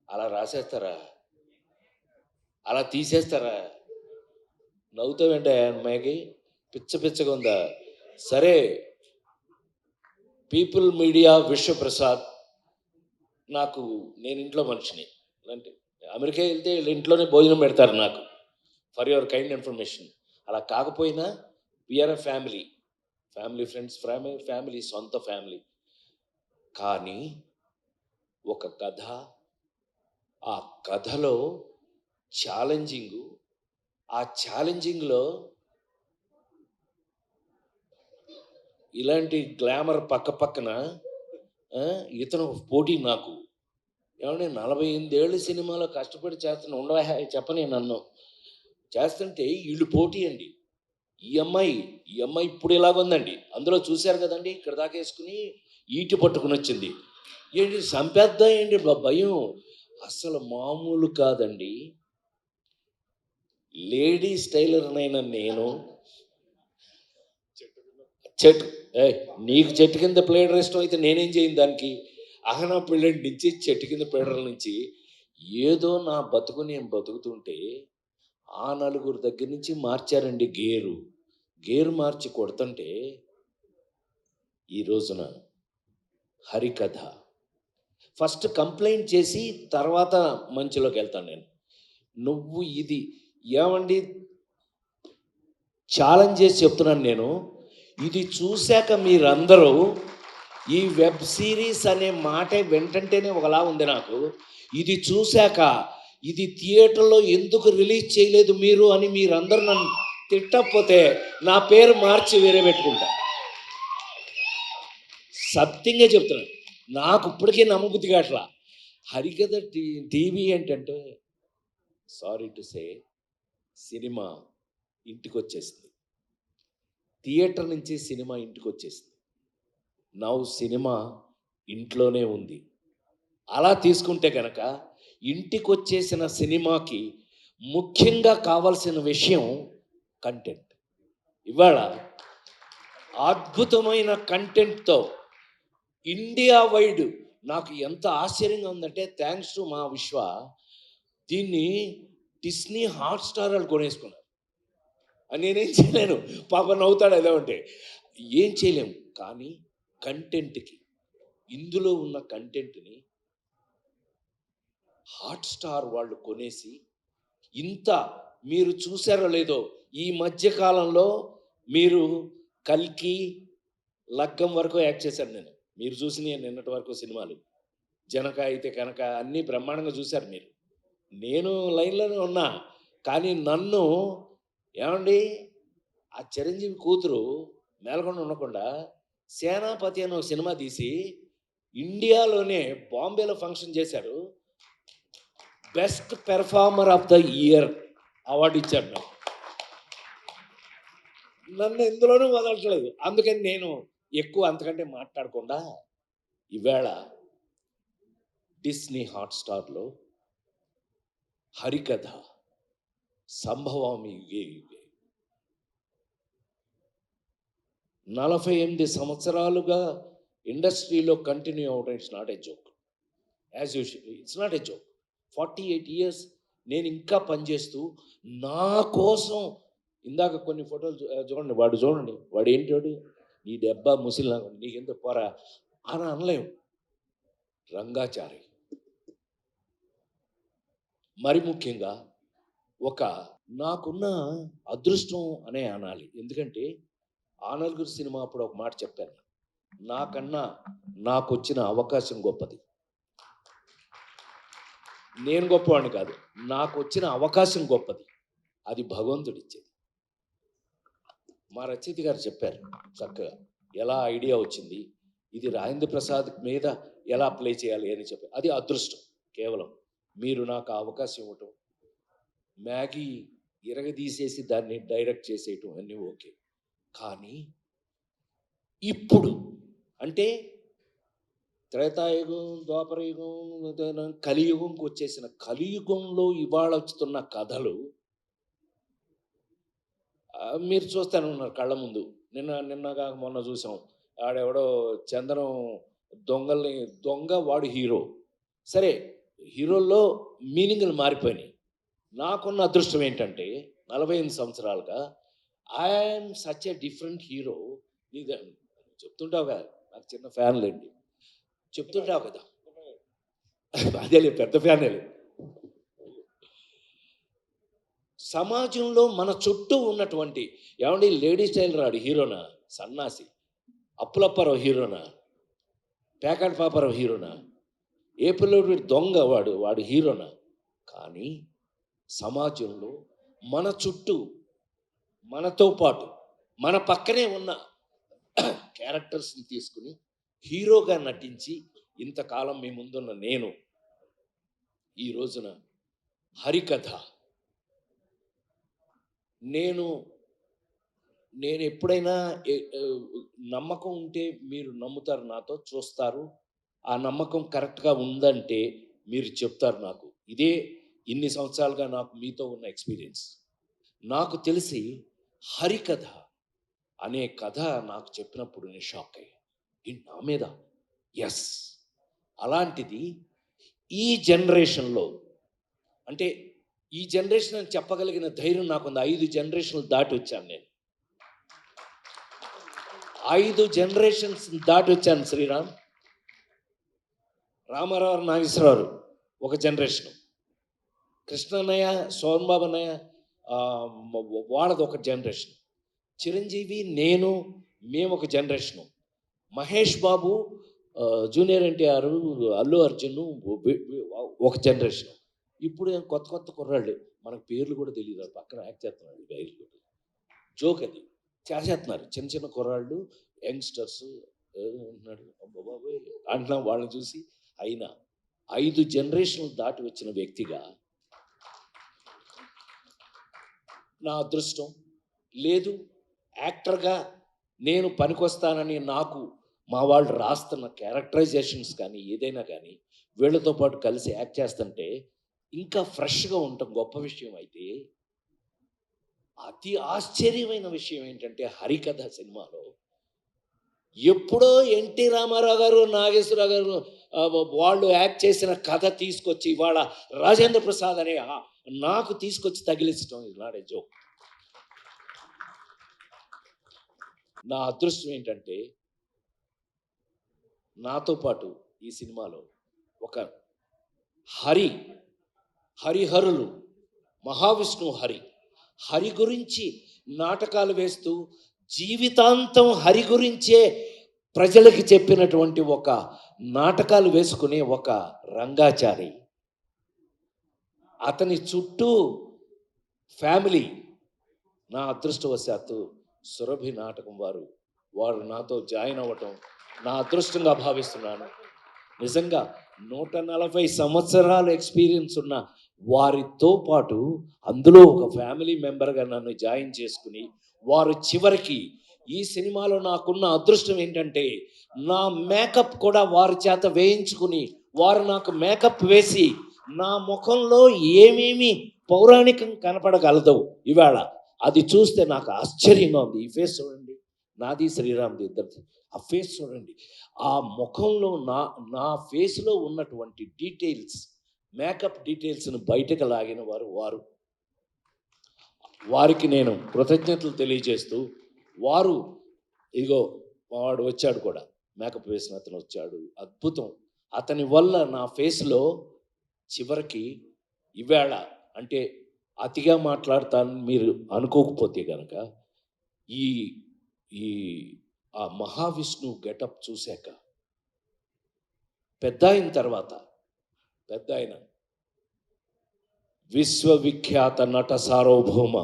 అలా రాసేస్తారా, అలా తీసేస్తారా? నవ్వుతావేంటే అమ్మాయికి, పిచ్చగా ఉందా? సరే, పీపుల్ మీడియా విశ్వప్రసాద్, నేను ఇంట్లో మనిషిని. అంటే అమెరికా వెళ్తే వీళ్ళు ఇంట్లోనే భోజనం పెడతారు నాకు, ఫర్ యువర్ కైండ్ ఇన్ఫర్మేషన్. అలా కాకపోయినా we're a family friends, family, సొంత ఫ్యామిలీ. కానీ ఒక కథ, ఆ కథలో ఛాలెంజింగు, ఆ ఛాలెంజింగ్లో ఇలాంటి గ్లామర్ పక్కన ఇతను పోటీ నాకు. ఏమంటే 48 ఏళ్ళ సినిమాలో కష్టపడి చేస్తున్నా, ఉండవా చెప్పని నన్ను చేస్తుంటే వీళ్ళు పోటీ అండి. ఈ అమ్మాయి ఇప్పుడు ఇలాగుందండి, అందులో చూశారు కదండి, ఇక్కడ దాకా వేసుకుని ఈటి పట్టుకుని వచ్చింది. ఏంటి సంపేద్దా ఏంటి భయం? అసలు మామూలు కాదండి. లేడీ స్టైలర్నైనా నేను నీకు చెట్టు కింద ప్లేడర్ ఇష్టం అయితే నేనేం చేయను దానికి. అహనా పెళ్ళంటి నుంచి చెట్టు కింద ప్లేడర్ల నుంచి ఏదో నా బతుకు నేను బతుకుతుంటే ఆ నలుగురు దగ్గర నుంచి మార్చారండి గేరు మార్చి కొడుతుంటే ఈ రోజున హరికథ ఫస్ట్ కంప్లైంట్ చేసి తర్వాత మంచిలోకి వెళ్తాను నేను. నువ్వు ఇది ఏమండి ఛాలెంజ్ చేసి చెప్తున్నాను నేను, ఇది చూశాక మీరందరూ ఈ వెబ్ సిరీస్ అనే మాటే వెంటంటేనే ఒకలా ఉంది నాకు. ఇది చూశాక ఇది థియేటర్లో ఎందుకు రిలీజ్ చేయలేదు మీరు అని మీరందరూ నన్ను తిట్టకపోతే నా పేరు మార్చి వేరే పెట్టుకుంటా. సత్యంగా చెప్తున్నాను, నాకు ఇప్పటికీ నమ్మబుద్ధి కావట్లా. హరికథ టీవీ ఏంటంటే సారీ టు సే సినిమా ఇంటికి వచ్చేసింది, థియేటర్ నుంచి సినిమా ఇంటికి వచ్చేసింది. నౌ సినిమా ఇంట్లోనే ఉంది. అలా తీసుకుంటే కనుక ఇంటికి వచ్చేసిన సినిమాకి ముఖ్యంగా కావాల్సిన విషయం కంటెంట్. ఇవాళ అద్భుతమైన కంటెంట్తో ఇండియా వైడ్ నాకు ఎంత ఆశ్చర్యంగా ఉందంటే, థ్యాంక్స్ టు మా విశ్వ, దీన్ని డిస్నీ హాట్స్టార్ వాళ్ళు కొనేసుకున్నారు. నేనేం చేయలేను, పాప నవ్వుతాడు ఎలా ఉంటే, ఏం చేయలేము. కానీ కంటెంట్కి, ఇందులో ఉన్న కంటెంట్ని హాట్స్టార్ వాళ్ళు కొనేసి ఇంత మీరు చూసారో లేదో, ఈ మధ్యకాలంలో మీరు కల్కి లగ్గం వరకు యాక్ట్ చేశాను నేను. మీరు చూసిన నిన్నటి వరకు సినిమాలు జనక అయితే కనుక అన్నీ బ్రహ్మాండంగా చూశారు మీరు. నేను లైన్లోనే ఉన్నా, కానీ నన్ను ఏమండి ఆ చిరంజీవి కూతురు మేల్కొండ ఉండకుండా సేనాపతి అని ఒక సినిమా తీసి ఇండియాలోనే బాంబేలో ఫంక్షన్ చేశారు. Best performer of the year award ఇచ్చారు నాకు. నన్ను ఎందులోనూ వదలట్లేదు. అందుకని నేను ఎక్కువ అంతకంటే మాట్లాడకుండా ఈవేళ డిస్నీ హాట్స్టార్లో హరికథ సంభవామి యుగే యుగే 48 సంవత్సరాలుగా ఇండస్ట్రీలో కంటిన్యూ అవడం it's not a joke. As usual it's not a joke. 48 years నేను ఇంకా పనిచేస్తూ నా కోసం. ఇందాక కొన్ని ఫోటోలు చూడండి, వాడు చూడండి, వాడు ఏంటోడు నీ దెబ్బ ముసిలినా నీకెంత పోరా అని అనలేము. రంగాచారి మరి ముఖ్యంగా ఒక నాకున్న అదృష్టం అనే అనాలి. ఎందుకంటే ఆ నలుగురు సినిమా అప్పుడు ఒక మాట చెప్పాను, నాకన్నా నాకు వచ్చిన అవకాశం గొప్పది. నేను గొప్పవాడిని కాదు, నాకు వచ్చిన అవకాశం గొప్పది. అది భగవంతుడిచ్చేది. మా రచయిత గారు చెప్పారు చక్కగా ఎలా ఐడియా వచ్చింది, ఇది రాజేంద్ర ప్రసాద్ మీద ఎలా ప్లే చేయాలి అని చెప్పారు. అది అదృష్టం కేవలం. మీరు నాకు అవకాశం ఇవ్వటం, మ్యాగీ ఇరగదీసేసి దాన్ని డైరెక్ట్ చేసేయటం అన్నీ ఓకే. కానీ ఇప్పుడు అంటే త్రేతాయుగం, ద్వాపరయుగం, కలియుగంకి వచ్చేసిన కలియుగంలో ఇవాళ వస్తున్న కథలు మీరు చూస్తూనే ఉన్నారు కళ్ళ ముందు. నిన్నగా మొన్న చూసాం, ఆడెవడో చందనం దొంగ వాడు హీరో. సరే, హీరోల్లో మీనింగ్లు మారిపోయినాయి. నాకున్న అదృష్టం ఏంటంటే 48 సంవత్సరాలుగా I'm such a different hero. నీ చెప్తుంటావు కదా, నాకు చిన్న ఫ్యాన్లేండి, చెప్తుంటావు కదా, అదే పెద్ద ఫ్యానే. సమాజంలో మన చుట్టూ ఉన్నటువంటి ఏమండి లేడీ స్టైల్ రాడు హీరోనా, సన్నాసి అప్పులప్పారావు హీరోనా, పేకాట్ పాపారావు హీరోనా, ఏ పిల్లడు దొంగ వాడు హీరోనా. కానీ సమాజంలో మన చుట్టూ మనతో పాటు మన పక్కనే ఉన్న క్యారెక్టర్స్ని తీసుకుని హీరోగా నటించి ఇంతకాలం మీ ముందున్న నేను ఈ రోజున హరికథ నేను ఎప్పుడైనా నమ్మకం ఉంటే మీరు నమ్ముతారు, నాతో చూస్తారు. ఆ నమ్మకం కరెక్ట్గా ఉందంటే మీరు చెప్తారు నాకు. ఇదే ఇన్ని సంవత్సరాలుగా నాకు మీతో ఉన్న ఎక్స్పీరియన్స్. నాకు తెలిసి హరికథ అనే కథ నాకు చెప్పినప్పుడు నేను షాక్ అయ్యా. నా మీద ఎస్, అలాంటిది ఈ జనరేషన్లో అంటే ఈ జనరేషన్ అని చెప్పగలిగిన ధైర్యం నాకుంది. 5 జనరేషన్లు దాటి వచ్చాను నేను. 5 జనరేషన్స్ దాటి వచ్చాను శ్రీరామ్. రామారావు నాగేశ్వరరావు ఒక జనరేషను, కృష్ణన్నయ్య సోమబాబు అన్నయ్య వాళ్ళది ఒక జనరేషన్, చిరంజీవి నేను మేము ఒక జనరేషను, మహేష్ బాబు జూనియర్ ఎన్టీఆర్ అల్లు అర్జున్ ఒక జనరేషన్. ఇప్పుడు కొత్త కొత్త కుర్రాళ్ళు మనకు పేర్లు కూడా తెలియదు, పక్కన యాక్ట్ చేస్తున్నాడు, పేర్లు జోక్ అది చేసేస్తున్నారు. చిన్న చిన్న కుర్రాళ్ళు యంగ్స్టర్స్ అంటున్నాడు బాబాయ్ అంటున్నా. వాళ్ళని చూసి అయినా 5 జనరేషన్లు దాటి వచ్చిన వ్యక్తిగా నా అదృష్టం లేదు. యాక్టర్గా నేను పనికొస్తానని నాకు మా వాళ్ళు రాస్తున్న క్యారెక్టరైజేషన్స్ కానీ ఏదైనా కానీ వీళ్ళతో పాటు కలిసి యాక్ట్ చేస్తుంటే ఇంకా ఫ్రెష్గా ఉండటం గొప్ప విషయం. అయితే అతి ఆశ్చర్యమైన విషయం ఏంటంటే హరికథ సినిమాలో ఎప్పుడో ఎన్టీ రామారావు గారు నాగేశ్వరరావు గారు వాళ్ళు యాక్ట్ చేసిన కథ తీసుకొచ్చి ఇవాళ రాజేంద్ర ప్రసాద్ అనే నాకు తీసుకొచ్చి తగిలించడం ఇలాడే జోక్. నా అదృష్టం ఏంటంటే నాతో పాటు ఈ సినిమాలో ఒక హరిహరులు మహావిష్ణు హరి గురించి నాటకాలు వేస్తూ జీవితాంతం హరి గురించే ప్రజలకి చెప్పినటువంటి ఒక నాటకాలు వేసుకునే ఒక రంగాచారి, అతని చుట్టూ ఫ్యామిలీ. నా అదృష్టవశాత్తు సురభి నాటకం వారు నాతో జాయిన్ అవ్వటం నా అదృష్టంగా భావిస్తున్నాను. నిజంగా 140 సంవత్సరాల ఎక్స్పీరియన్స్ ఉన్న వారితో పాటు అందులో ఒక ఫ్యామిలీ మెంబర్గా నన్ను జాయిన్ చేసుకుని వారు చివరికి ఈ సినిమాలో నాకున్న అదృష్టం ఏంటంటే నా మేకప్ కూడా వారి చేత వేయించుకుని వారు నాకు మేకప్ వేసి నా ముఖంలో ఏమేమి పౌరాణికం కనపడగలదో ఇవాళ అది చూస్తే నాకు ఆశ్చర్యంగా ఉంది. ఈ ఫేస్ చూడండి, నాది శ్రీరామ్ది ఇద్దరిది. ఆ ఫేస్ చూడండి, ఆ ముఖంలో నా ఫేస్లో ఉన్నటువంటి డీటెయిల్స్, మేకప్ డీటెయిల్స్ను బయటకు లాగిన వారికి నేను కృతజ్ఞతలు తెలియజేస్తూ, వారు ఇదిగో వాడు వచ్చాడు కూడా, మేకప్ వేసిన అతను వచ్చాడు, అద్భుతం. అతని వల్ల నా ఫేస్లో చివరికి ఇవాళ అంటే అతిగా మాట్లాడతానని మీరు అనుకోకపోతే కనుక ఈ ఆ మహావిష్ణు గెటప్ చూశాక పెద్ద ఆయన విశ్వవిఖ్యాత నట సార్వభౌమ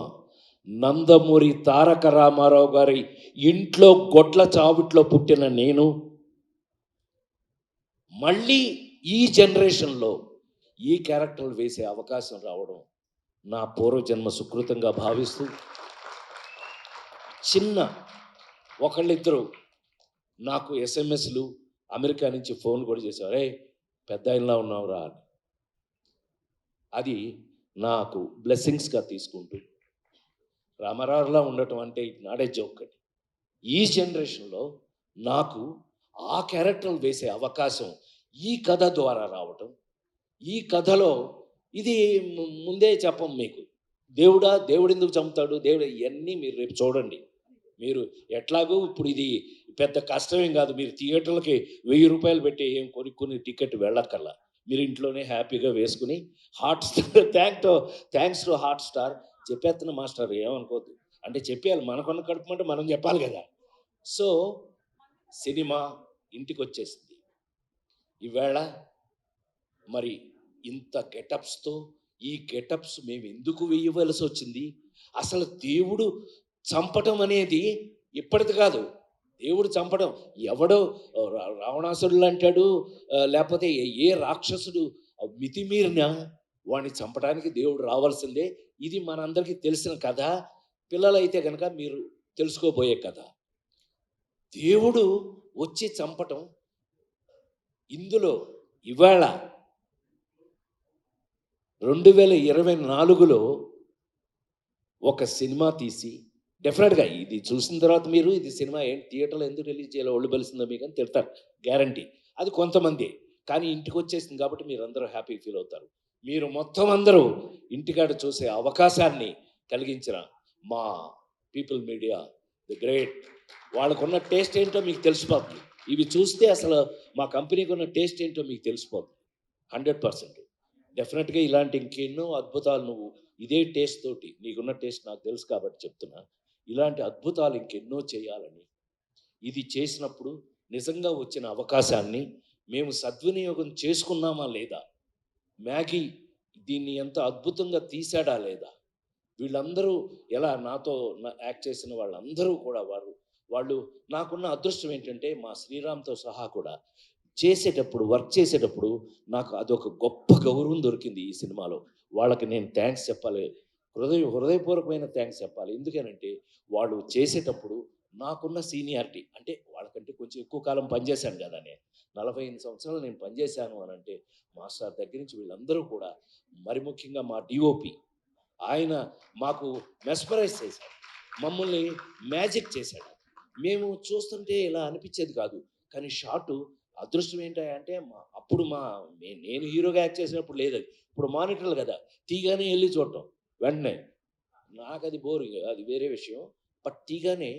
నందమూరి తారక రామారావు గారి ఇంట్లో గొడ్ల చావిట్లో పుట్టిన నేను మళ్ళీ ఈ జనరేషన్లో ఈ క్యారెక్టర్లు వేసే అవకాశం రావడం నా పూర్వజన్మ సుకృతంగా భావిస్తూ, చిన్న ఒకళ్ళిద్దరు నాకు ఎస్ఎంఎస్లు అమెరికా నుంచి ఫోన్ కూడా చేశారు, రే పెద్ద ఆయనలా ఉన్నావురా అని. అది నాకు బ్లెస్సింగ్స్గా తీసుకుంటూ రామారావులా ఉండటం అంటే నాడే జోక్ అని. ఈ జనరేషన్లో నాకు ఆ క్యారెక్టర్లు వేసే అవకాశం ఈ కథ ద్వారా రావటం, ఈ కథలో ఇది ముందే చెప్పం మీకు, దేవుడు ఎందుకు చంపుతాడు, దేవుడు ఇవన్నీ మీరు రేపు చూడండి. మీరు ఎట్లాగో ఇప్పుడు ఇది పెద్ద కష్టమేం కాదు, మీరు థియేటర్లకి 1000 రూపాయలు పెట్టి ఏం కొనుక్కుని టికెట్ వెళ్ళక్కర్లా, మీరు ఇంట్లోనే హ్యాపీగా వేసుకుని హాట్స్టార్ థ్యాంక్స్ టు హాట్స్టార్ చెప్పేస్తున్న మాస్టర్ ఏమనుకోద్దు, అంటే చెప్పేయాలి, మనకున్న కడుపుమంటే మనం చెప్పాలి కదా. సో సినిమా ఇంటికి వచ్చేసింది ఈవేళ. మరి ఇంత గెటప్స్తో ఈ గెటప్స్ మేము ఎందుకు వేయవలసి వచ్చింది? అసలు దేవుడు చంపటం అనేది ఇప్పటిది కాదు. దేవుడు చంపడం ఎవడో రావణాసురుడు అంటాడు, లేకపోతే ఏ రాక్షసుడు మితిమీరినా వాడిని చంపడానికి దేవుడు రావాల్సిందే. ఇది మనందరికీ తెలిసిన కథ. పిల్లలైతే కనుక మీరు తెలుసుకోబోయే కథ. దేవుడు వచ్చి చంపటం ఇందులో ఇవాళ 2024లో ఒక సినిమా తీసి డెఫినెట్గా ఇది చూసిన తర్వాత మీరు ఇది సినిమా ఏంటి థియేటర్లో ఎందుకు రిలీజ్ చేయాలో ఒళ్ళు బలిసిందో మీకు అని తిడతారు, గ్యారంటీ. అది కొంతమంది, కానీ ఇంటికి వచ్చేసింది కాబట్టి మీరు అందరూ హ్యాపీ ఫీల్ అవుతారు. మీరు మొత్తం అందరూ ఇంటికాడ చూసే అవకాశాన్ని కలిగించిన మా పీపుల్ మీడియా ది గ్రేట్. వాళ్ళకున్న టేస్ట్ ఏంటో మీకు తెలిసిపోతుంది. ఇవి చూస్తే అసలు మా కంపెనీకి ఉన్న టేస్ట్ ఏంటో మీకు తెలిసిపోతుంది 100%. డెఫినెట్గా ఇలాంటి ఇంకెన్నో అద్భుతాలు నువ్వు ఇదే టేస్ట్ తోటి, నీకున్న టేస్ట్ నాకు తెలుసు కాబట్టి చెప్తున్నా, ఇలాంటి అద్భుతాలు ఇంకెన్నో చేయాలని, ఇది చేసినప్పుడు నిజంగా వచ్చిన అవకాశాన్ని మేము సద్వినియోగం చేసుకున్నామా లేదా, మ్యాగీ దీన్ని ఎంత అద్భుతంగా తీశాడా లేదా, వీళ్ళందరూ ఎలా నాతో యాక్ట్ చేసిన వాళ్ళందరూ కూడా వాళ్ళు నాకున్న అదృష్టం ఏంటంటే మా శ్రీరామ్తో సహా కూడా చేసేటప్పుడు, వర్క్ చేసేటప్పుడు నాకు అదొక గొప్ప గౌరవం దొరికింది ఈ సినిమాలో. వాళ్ళకి నేను థ్యాంక్స్ చెప్పాలి, హృదయపూర్వకమైన థ్యాంక్స్ చెప్పాలి. ఎందుకనంటే వాళ్ళు చేసేటప్పుడు నాకున్న సీనియారిటీ, అంటే వాళ్ళకంటే కొంచెం ఎక్కువ కాలం పనిచేశాను కదా, నేను 45 సంవత్సరాలు నేను పనిచేశాను అని అంటే మాస్టర్ దగ్గర నుంచి వీళ్ళందరూ కూడా, మరి ముఖ్యంగా మా డిఓపి, ఆయన మాకు మెస్మరైజ్ చేశాడు, మమ్మల్ని మ్యాజిక్ చేశాడు. మేము చూస్తుంటే ఇలా అనిపించేది కాదు, కానీ షాటు అదృష్టం ఏంటంటే అప్పుడు నేను హీరోగా యాక్ట్ చేసినప్పుడు లేదు అది, ఇప్పుడు మానిటర్లు కదా, తీగానే వెళ్ళి చూడటం వెంటనే, నాకు అది బోరింగ్, అది వేరే విషయం. బట్ తీగానే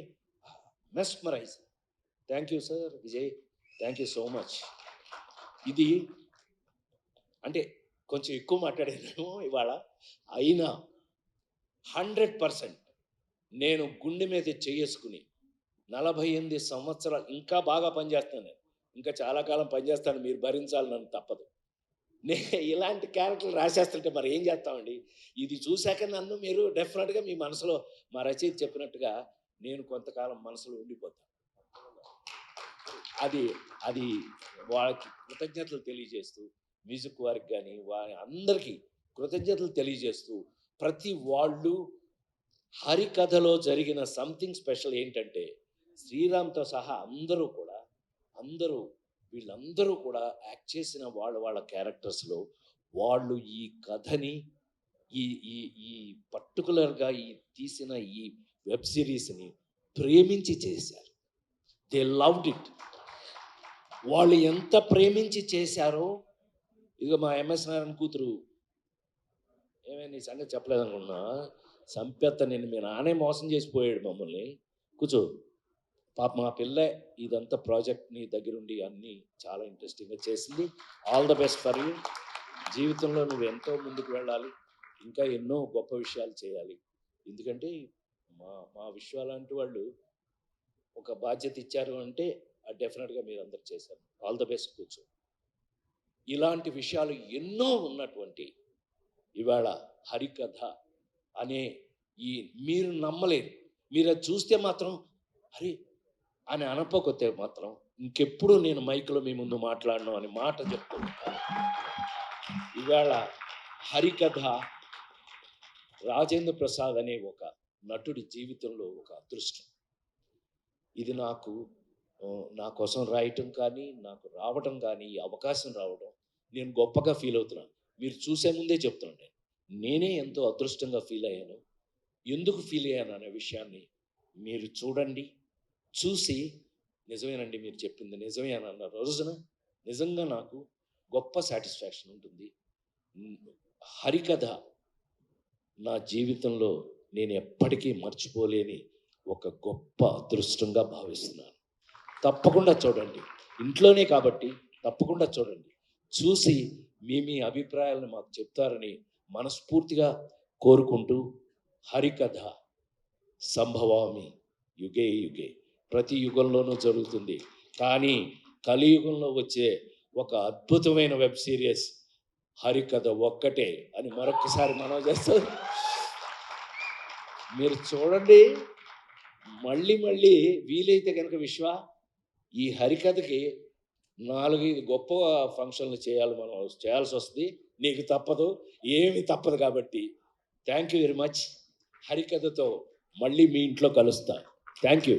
mesmerize. Thank you sir Vijay, thank you so much. ఇది అంటే కొంచెం ఎక్కువ మాట్లాడాను ఇవాళ, అయినా 100% నేను గుండె మీద చేసుకుని 48 సంవత్సరాలు ఇంకా బాగా పనిచేస్తాను, ఇంకా చాలా కాలం పనిచేస్తాను, మీరు భరించాలి నన్ను, తప్పదు. ఇలాంటి క్యారెక్టర్లు రాసేస్తుంటే మరి ఏం చేస్తామండి. ఇది చూశాక నన్ను మీరు డెఫినెట్గా మీ మనసులో మా రచయిత చెప్పినట్టుగా నేను కొంతకాలం మనసులో ఉండిపోతాను. అది వాళ్ళకి కృతజ్ఞతలు తెలియజేస్తూ, మ్యూజిక్ వారికి కానీ వారి అందరికీ కృతజ్ఞతలు తెలియజేస్తూ, ప్రతి వాళ్ళు హరికథలో జరిగిన సంథింగ్ స్పెషల్ ఏంటంటే శ్రీరామ్తో సహా వీళ్ళందరూ కూడా యాక్ట్ చేసిన వాళ్ళ క్యారెక్టర్స్లో వాళ్ళు ఈ కథని ఈ పర్టికులర్గా ఈ తీసిన ఈ వెబ్ సిరీస్ని ప్రేమించి చేశారు. They loved it. వాళ్ళు ఎంత ప్రేమించి చేశారో, ఇక మా ఎంఎస్ నారాయణ కూతురు, ఏమైనా నీ సంగతి చెప్పలేదనుకున్నా, సంపెత్త నిన్ను మీ నానే మోసం చేసిపోయాడు మమ్మల్ని, కూర్చో పాప, మా పిల్ల ఇదంతా ప్రాజెక్ట్ నీ దగ్గరుండి అన్నీ చాలా ఇంట్రెస్టింగ్గా చేసింది. All the best for you. జీవితంలో నువ్వు ఎంతో ముందుకు వెళ్ళాలి, ఇంకా ఎన్నో గొప్ప విషయాలు చేయాలి. ఎందుకంటే మా విశ్వాలాంటి వాళ్ళు ఒక బాధ్యత ఇచ్చారు అంటే అది డెఫినెట్గా మీరు అందరు చేశారు. ఆల్ ద బెస్ట్, కూర్చో. ఇలాంటి విషయాలు ఎన్నో ఉన్నటువంటి ఇవాళ హరికథ అనే మీరు నమ్మలేరు, మీరు అది చూస్తే మాత్రం హరి అని అనపోతే మాత్రం ఇంకెప్పుడు నేను మైక్లో మీ ముందు మాట్లాడను అని మాట చెప్తున్నాను. ఇవాళ హరికథ రాజేంద్ర ప్రసాద్ అనే ఒక నటుడి జీవితంలో ఒక అదృష్టం. ఇది నా కోసం రాయటం కానీ, నాకు రావటం కానీ, ఈ అవకాశం రావడం నేను గొప్పగా ఫీల్ అవుతున్నాను. మీరు చూసే ముందే చెప్తున్నాను, నేనే ఎంతో అదృష్టంగా ఫీల్ అయ్యాను. ఎందుకు ఫీల్ అయ్యాను అనే విషయాన్ని మీరు చూడండి, చూసి నిజమేనండి మీరు చెప్పింది నిజమే అని అన్న రోజున నిజంగా నాకు గొప్ప సాటిస్ఫాక్షన్ ఉంటుంది. హరికథ నా జీవితంలో నేను ఎప్పటికీ మర్చిపోలేని ఒక గొప్ప అదృష్టంగా భావిస్తున్నాను. తప్పకుండా చూడండి, ఇంట్లోనే కాబట్టి తప్పకుండా చూడండి. చూసి మీ అభిప్రాయాలను మాకు చెప్తారని మనస్ఫూర్తిగా కోరుకుంటూ, హరికథ సంభవామి యుగే యుగే, ప్రతి యుగంలోనూ జరుగుతుంది, కానీ కలియుగంలో వచ్చే ఒక అద్భుతమైన వెబ్ సిరీస్ హరికథ ఒక్కటే అని మరొకసారి మనం చేస్తాం. మీరు చూడండి, మళ్ళీ వీలైతే కనుక ఈ హరికథకి 4-5 గొప్ప ఫంక్షన్లు చేయాల్సి వస్తుంది. నీకు తప్పదు, ఏమి తప్పదు. కాబట్టి థ్యాంక్ యూ వెరీ మచ్. హరికథతో మళ్ళీ మీ ఇంట్లో కలుస్తా. Thank you.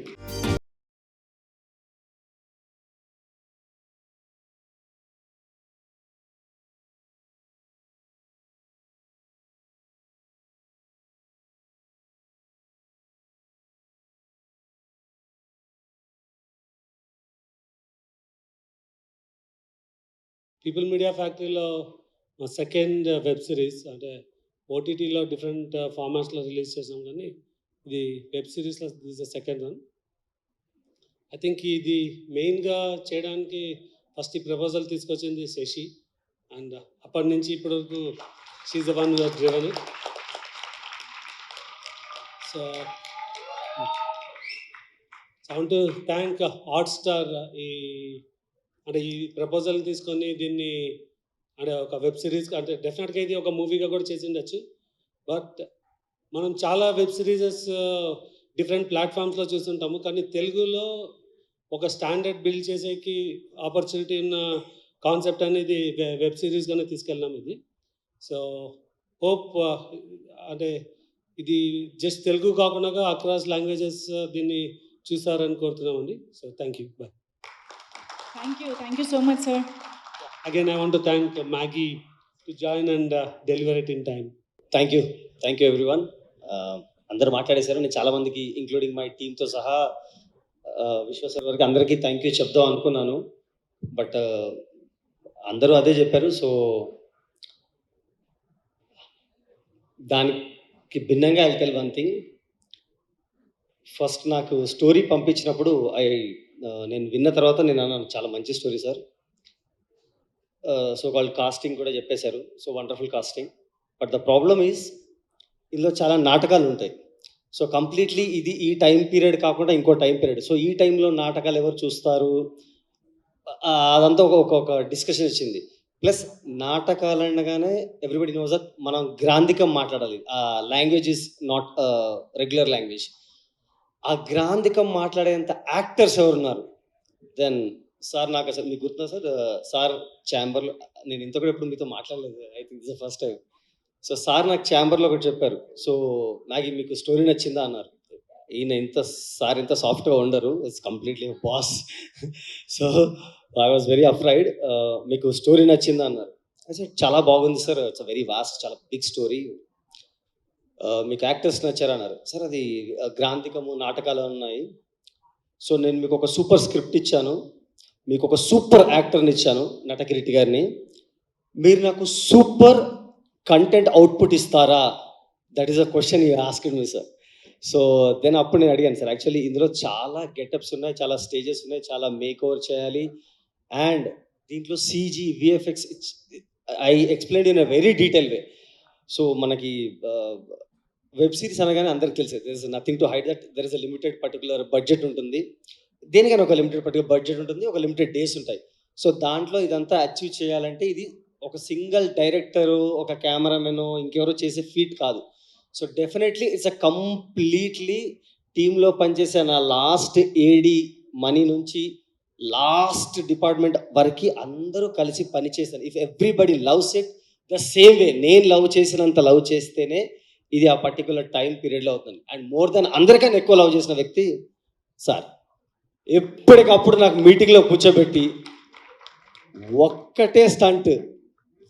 పీపుల్ మీడియా ఫ్యాక్టరీలో మా సెకండ్ వెబ్ సిరీస్. అంటే ఓటీటీలో డిఫరెంట్ ఫార్మాట్స్లో రిలీజ్ చేసాం, కానీ ఇది వెబ్ సిరీస్లో this the second one. I think ఇది మెయిన్గా చేయడానికి ఫస్ట్ ఈ ప్రపోజల్ తీసుకొచ్చింది శశి, అండ్ అప్పటి నుంచి ఇప్పటి వరకు she's the one who has driven it. So I want to thank Hotstar ఈ ప్రపోజల్ని తీసుకొని దీన్ని అంటే ఒక వెబ్ సిరీస్, అంటే డెఫినెట్గా ఇది ఒక మూవీగా కూడా చేసి ఉండొచ్చు. బట్ మనం చాలా వెబ్ సిరీసెస్ డిఫరెంట్ ప్లాట్ఫామ్స్లో చూస్తుంటాము, కానీ తెలుగులో ఒక స్టాండర్డ్ బిల్డ్ చేసేకి ఆపర్చునిటీ ఉన్న కాన్సెప్ట్ అనేది వెబ్ సిరీస్గానే తీసుకెళ్ళినాం ఇది. సో హోప్ అంటే ఇది జస్ట్ తెలుగు కాకుండా అక్రాస్ లాంగ్వేజెస్ దీన్ని చూసారని కోరుతున్నామండి. So thank you, bye. Thank you so much, sir. Again, I want to thank Maggie to join and deliver it in time. Thank you everyone. అందరూ మాట్లాడేశారు. నేను చాలామందికి ఇంక్లూడింగ్ మై టీమ్తో సహా విశ్వసార్ వరకు అందరికీ థ్యాంక్ యూ చెప్దాం అనుకున్నాను, బట్ అందరూ అదే చెప్పారు. సో దానికి భిన్నంగా I tell one thing. First నాకు స్టోరీ పంపించినప్పుడు నేను విన్న తర్వాత నేను అన్నాను చాలా మంచి స్టోరీ సార్. సో వాళ్ళు కాస్టింగ్ కూడా చెప్పేశారు, so wonderful casting. But the problem is ఇందులో చాలా నాటకాలు ఉంటాయి. సో కంప్లీట్లీ ఇది ఈ టైం పీరియడ్ కాకుండా ఇంకో టైం పీరియడ్. సో ఈ టైంలో నాటకాలు ఎవరు చూస్తారు అదంతా ఒక డిస్కషన్ వచ్చింది. ప్లస్ నాటకాలు అనగానే ఎవ్రీబడి నోస్ దట్ మనం గ్రాంధికం మాట్లాడాలి. ఆ language is not regular language. ఆ గ్రాంధికం మాట్లాడేంత యాక్టర్స్ ఎవరున్నారు? దెన్ సార్ నాకు అసలు మీకు గుర్తుందా సార్, సార్ ఛాంబర్లో నేను ఇంత కూడా ఎప్పుడు మీతో మాట్లాడలేదు, I think this the first time. So sir నాకు ఛాంబర్లో ఒకటి చెప్పారు, సో నాకు మీకు స్టోరీ నచ్చిందా అన్నారు. ఈయన సార్ ఇంత సాఫ్ట్గా ఉండరు, it's completely boss. So I was very afraid. మీకు స్టోరీ నచ్చిందా అన్నారు. సార్ చాలా బాగుంది సార్, ఇట్స్ వెరీ వాస్ట్, చాలా బిగ్ స్టోరీ. మీకు యాక్టర్స్ నచ్చారా అన్నారు. సార్ అది గ్రాంధికము నాటకాలు ఉన్నాయి. సో నేను మీకు ఒక సూపర్ స్క్రిప్ట్ ఇచ్చాను, మీకు ఒక సూపర్ యాక్టర్ని ఇచ్చాను నటకిరీటి గారిని, మీరు నాకు సూపర్ కంటెంట్ అవుట్పుట్ ఇస్తారా? That is a question you asked me sir. So then అప్పుడు నేను అడిగాను సార్, యాక్చువల్లీ ఇందులో చాలా గెటప్స్ ఉన్నాయి, చాలా స్టేజెస్ ఉన్నాయి, చాలా మేక్ ఓవర్ చేయాలి. అండ్ దీంట్లో CG VFX I explain in a very detail way. So మనకి వెబ్ సిరీస్ అనగానే అందరికి తెలిసేది, there is nothing to hide that there is a limited particular budget ఉంటుంది. దేనికైనా ఒక లిమిటెడ్ పర్టికులర్ బడ్జెట్ ఉంటుంది, ఒక లిమిటెడ్ డేస్ ఉంటాయి. సో దాంట్లో ఇదంతా అచీవ్ చేయాలంటే ఇది ఒక సింగిల్ డైరెక్టరు, ఒక కెమెరామెన్, ఇంకెవరో చేసే ఫీట్ కాదు. So definitely it's a completely టీంలో పనిచేసే నా లాస్ట్ ఏడి మనీ నుంచి లాస్ట్ డిపార్ట్మెంట్ వరకు అందరూ కలిసి పనిచేశారు. If everybody loves it the same వే, నేను లవ్ చేసినంత లవ్ చేస్తేనే ఇది ఆ పర్టికులర్ టైం పీరియడ్లో అవుతుంది. అండ్ మోర్ దెన్ అందరికన్నా ఎక్కువ లవ్ చేసిన వ్యక్తి సార్. ఎప్పటికప్పుడు నాకు మీటింగ్లో కూర్చోబెట్టి ఒక్కటే స్టంట్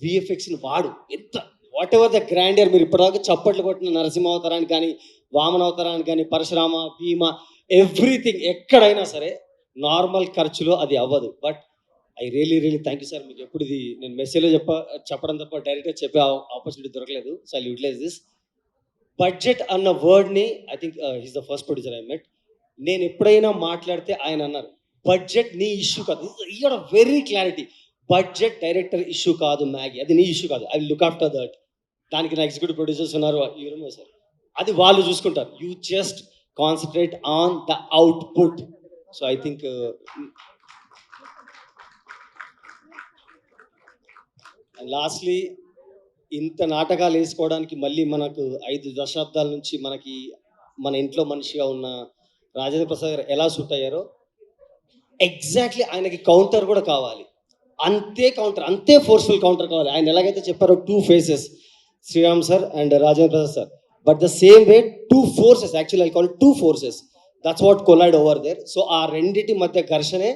విఎఫ్ఎక్స్ని వాడు, ఎంత వాట్ ఎవర్ ద గ్రాండియర్, మీరు ఇప్పటిదాకా చప్పట్లు కొట్టిన నరసింహ అవతారానికి కానీ, వామన అవతారానికి కానీ, పరశురామ, భీమ, ఎవ్రీథింగ్ ఎక్కడైనా సరే నార్మల్ ఖర్చులో అది అవ్వదు. But I really thank you sir. మీకు ఎప్పుడు ఇది నేను మెసేజ్లో చెప్పడం తప్ప డైరెక్ట్గా చెప్పే ఆపర్చునిటీ దొరకలేదు. So I utilize this. Budget అన్న వర్డ్ని I think he's the first producer I met. నేను ఎప్పుడైనా మాట్లాడితే ఆయన అన్నారు, బడ్జెట్ నీ ఇష్యూ కాదు. You are very clarity, budget director issue కాదు మ్యాగీ, అది నీ ఇష్యూ కాదు, I will look after that. దానికి నా ఎగ్జిక్యూటివ్ ప్రొడ్యూసర్స్ ఉన్నారు, యూనో సార్, అది వాళ్ళు చూసుకుంటారు. You just concentrate on the output. So I think lastly ఇంత నాటకాలు వేసుకోవడానికి మళ్ళీ మనకు 5 దశాబ్దాల నుంచి మనకి మన ఇంట్లో మనిషిగా ఉన్న రాజేంద్ర ప్రసాద్ గారు ఎలా సూట్ అయ్యారో ఎగ్జాక్ట్లీ ఆయనకి కౌంటర్ కూడా కావాలి. అంతే కౌంటర్, అంతే ఫోర్స్ఫుల్ కౌంటర్ కావాలి. ఆయన ఎలాగైతే చెప్పారో 2 faces, Sriram sir and Rajendra Prasad sir, but the same way 2 forces, actually I call 2 forces, that's what collide over there. So ఆ రెండిటి మధ్య ఘర్షణే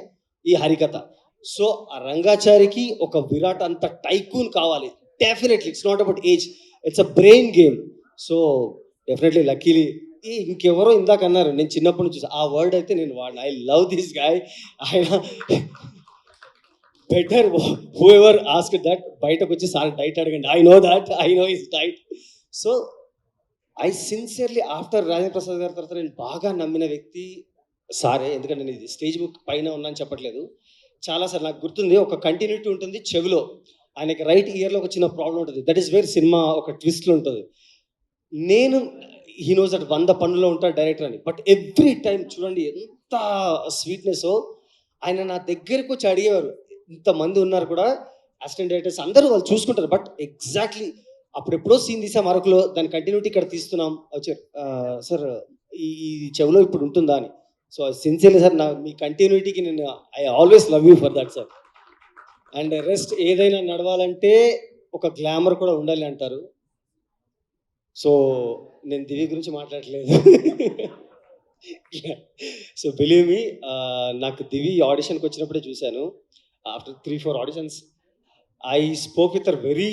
ఈ హరికథ. సో ఆ రంగాచారికి ఒక విరాట్ అంత టైకూన్ కావాలి. Definitely it's not about age, it's a brain game. So definitely luckily ఇంకెవరో ఇందాక అన్నారు, నేను చిన్నప్పటి నుంచి ఆ వర్డ్ అయితే నేను వాడిన, ఐ లవ్ దిస్ గాయ్. ఆయన better who ever ask that బయటకు వచ్చి సార్ డైట్ అడగండి. I know is diet. So I sincerely after Rajendra Prasad గారి తర్వాత నేను బాగా నమ్మిన వ్యక్తి సారే. ఎందుకంటే నేను స్టేజ్ బుక్ పైన ఉన్నాను చెప్పట్లేదు. చాలా సార్ నాకు గుర్తుంది, ఒక కంటిన్యూటీ ఉంటుంది చెవిలో. ఆయనకి రైట్ ఇయర్లో ఒక చిన్న ప్రాబ్లం ఉంటుంది. దట్ ఈస్ వేర్ సినిమా ఒక ట్విస్ట్లో ఉంటుంది. నేను హీ నోస్ దట్ 100 పనుల్లో ఉంటాడు డైరెక్టర్ అని. బట్ ఎవ్రీ టైం చూడండి ఎంత స్వీట్నెస్. ఆయన నా దగ్గరకు వచ్చి అడిగేవారు, ఇంతమంది ఉన్నారు కూడా అసిస్టెంట్ డైరెక్టర్స్ అందరూ వాళ్ళు చూసుకుంటారు. బట్ ఎగ్జాక్ట్లీ అప్పుడు ఎప్పుడో సీన్ తీసాం అరకులో, దాని కంటిన్యూటీ ఇక్కడ తీస్తున్నాం, వచ్చారు సార్ ఈ చెవిలో ఇప్పుడు ఉంటుందా అని. సో సిన్సియర్లీ సార్ నా మీ కంటిన్యూటీకి నేను I always love you for that sir. And rest ఏదైనా నడవాలంటే ఒక గ్లామర్ కూడా ఉండాలి అంటారు. సో నేను దివి గురించి మాట్లాడలేదు. సో బిలీవ్ మీ, నాకు దివి ఆడిషన్కి వచ్చినప్పుడే చూశాను. After 3-4 auditions I spoke with very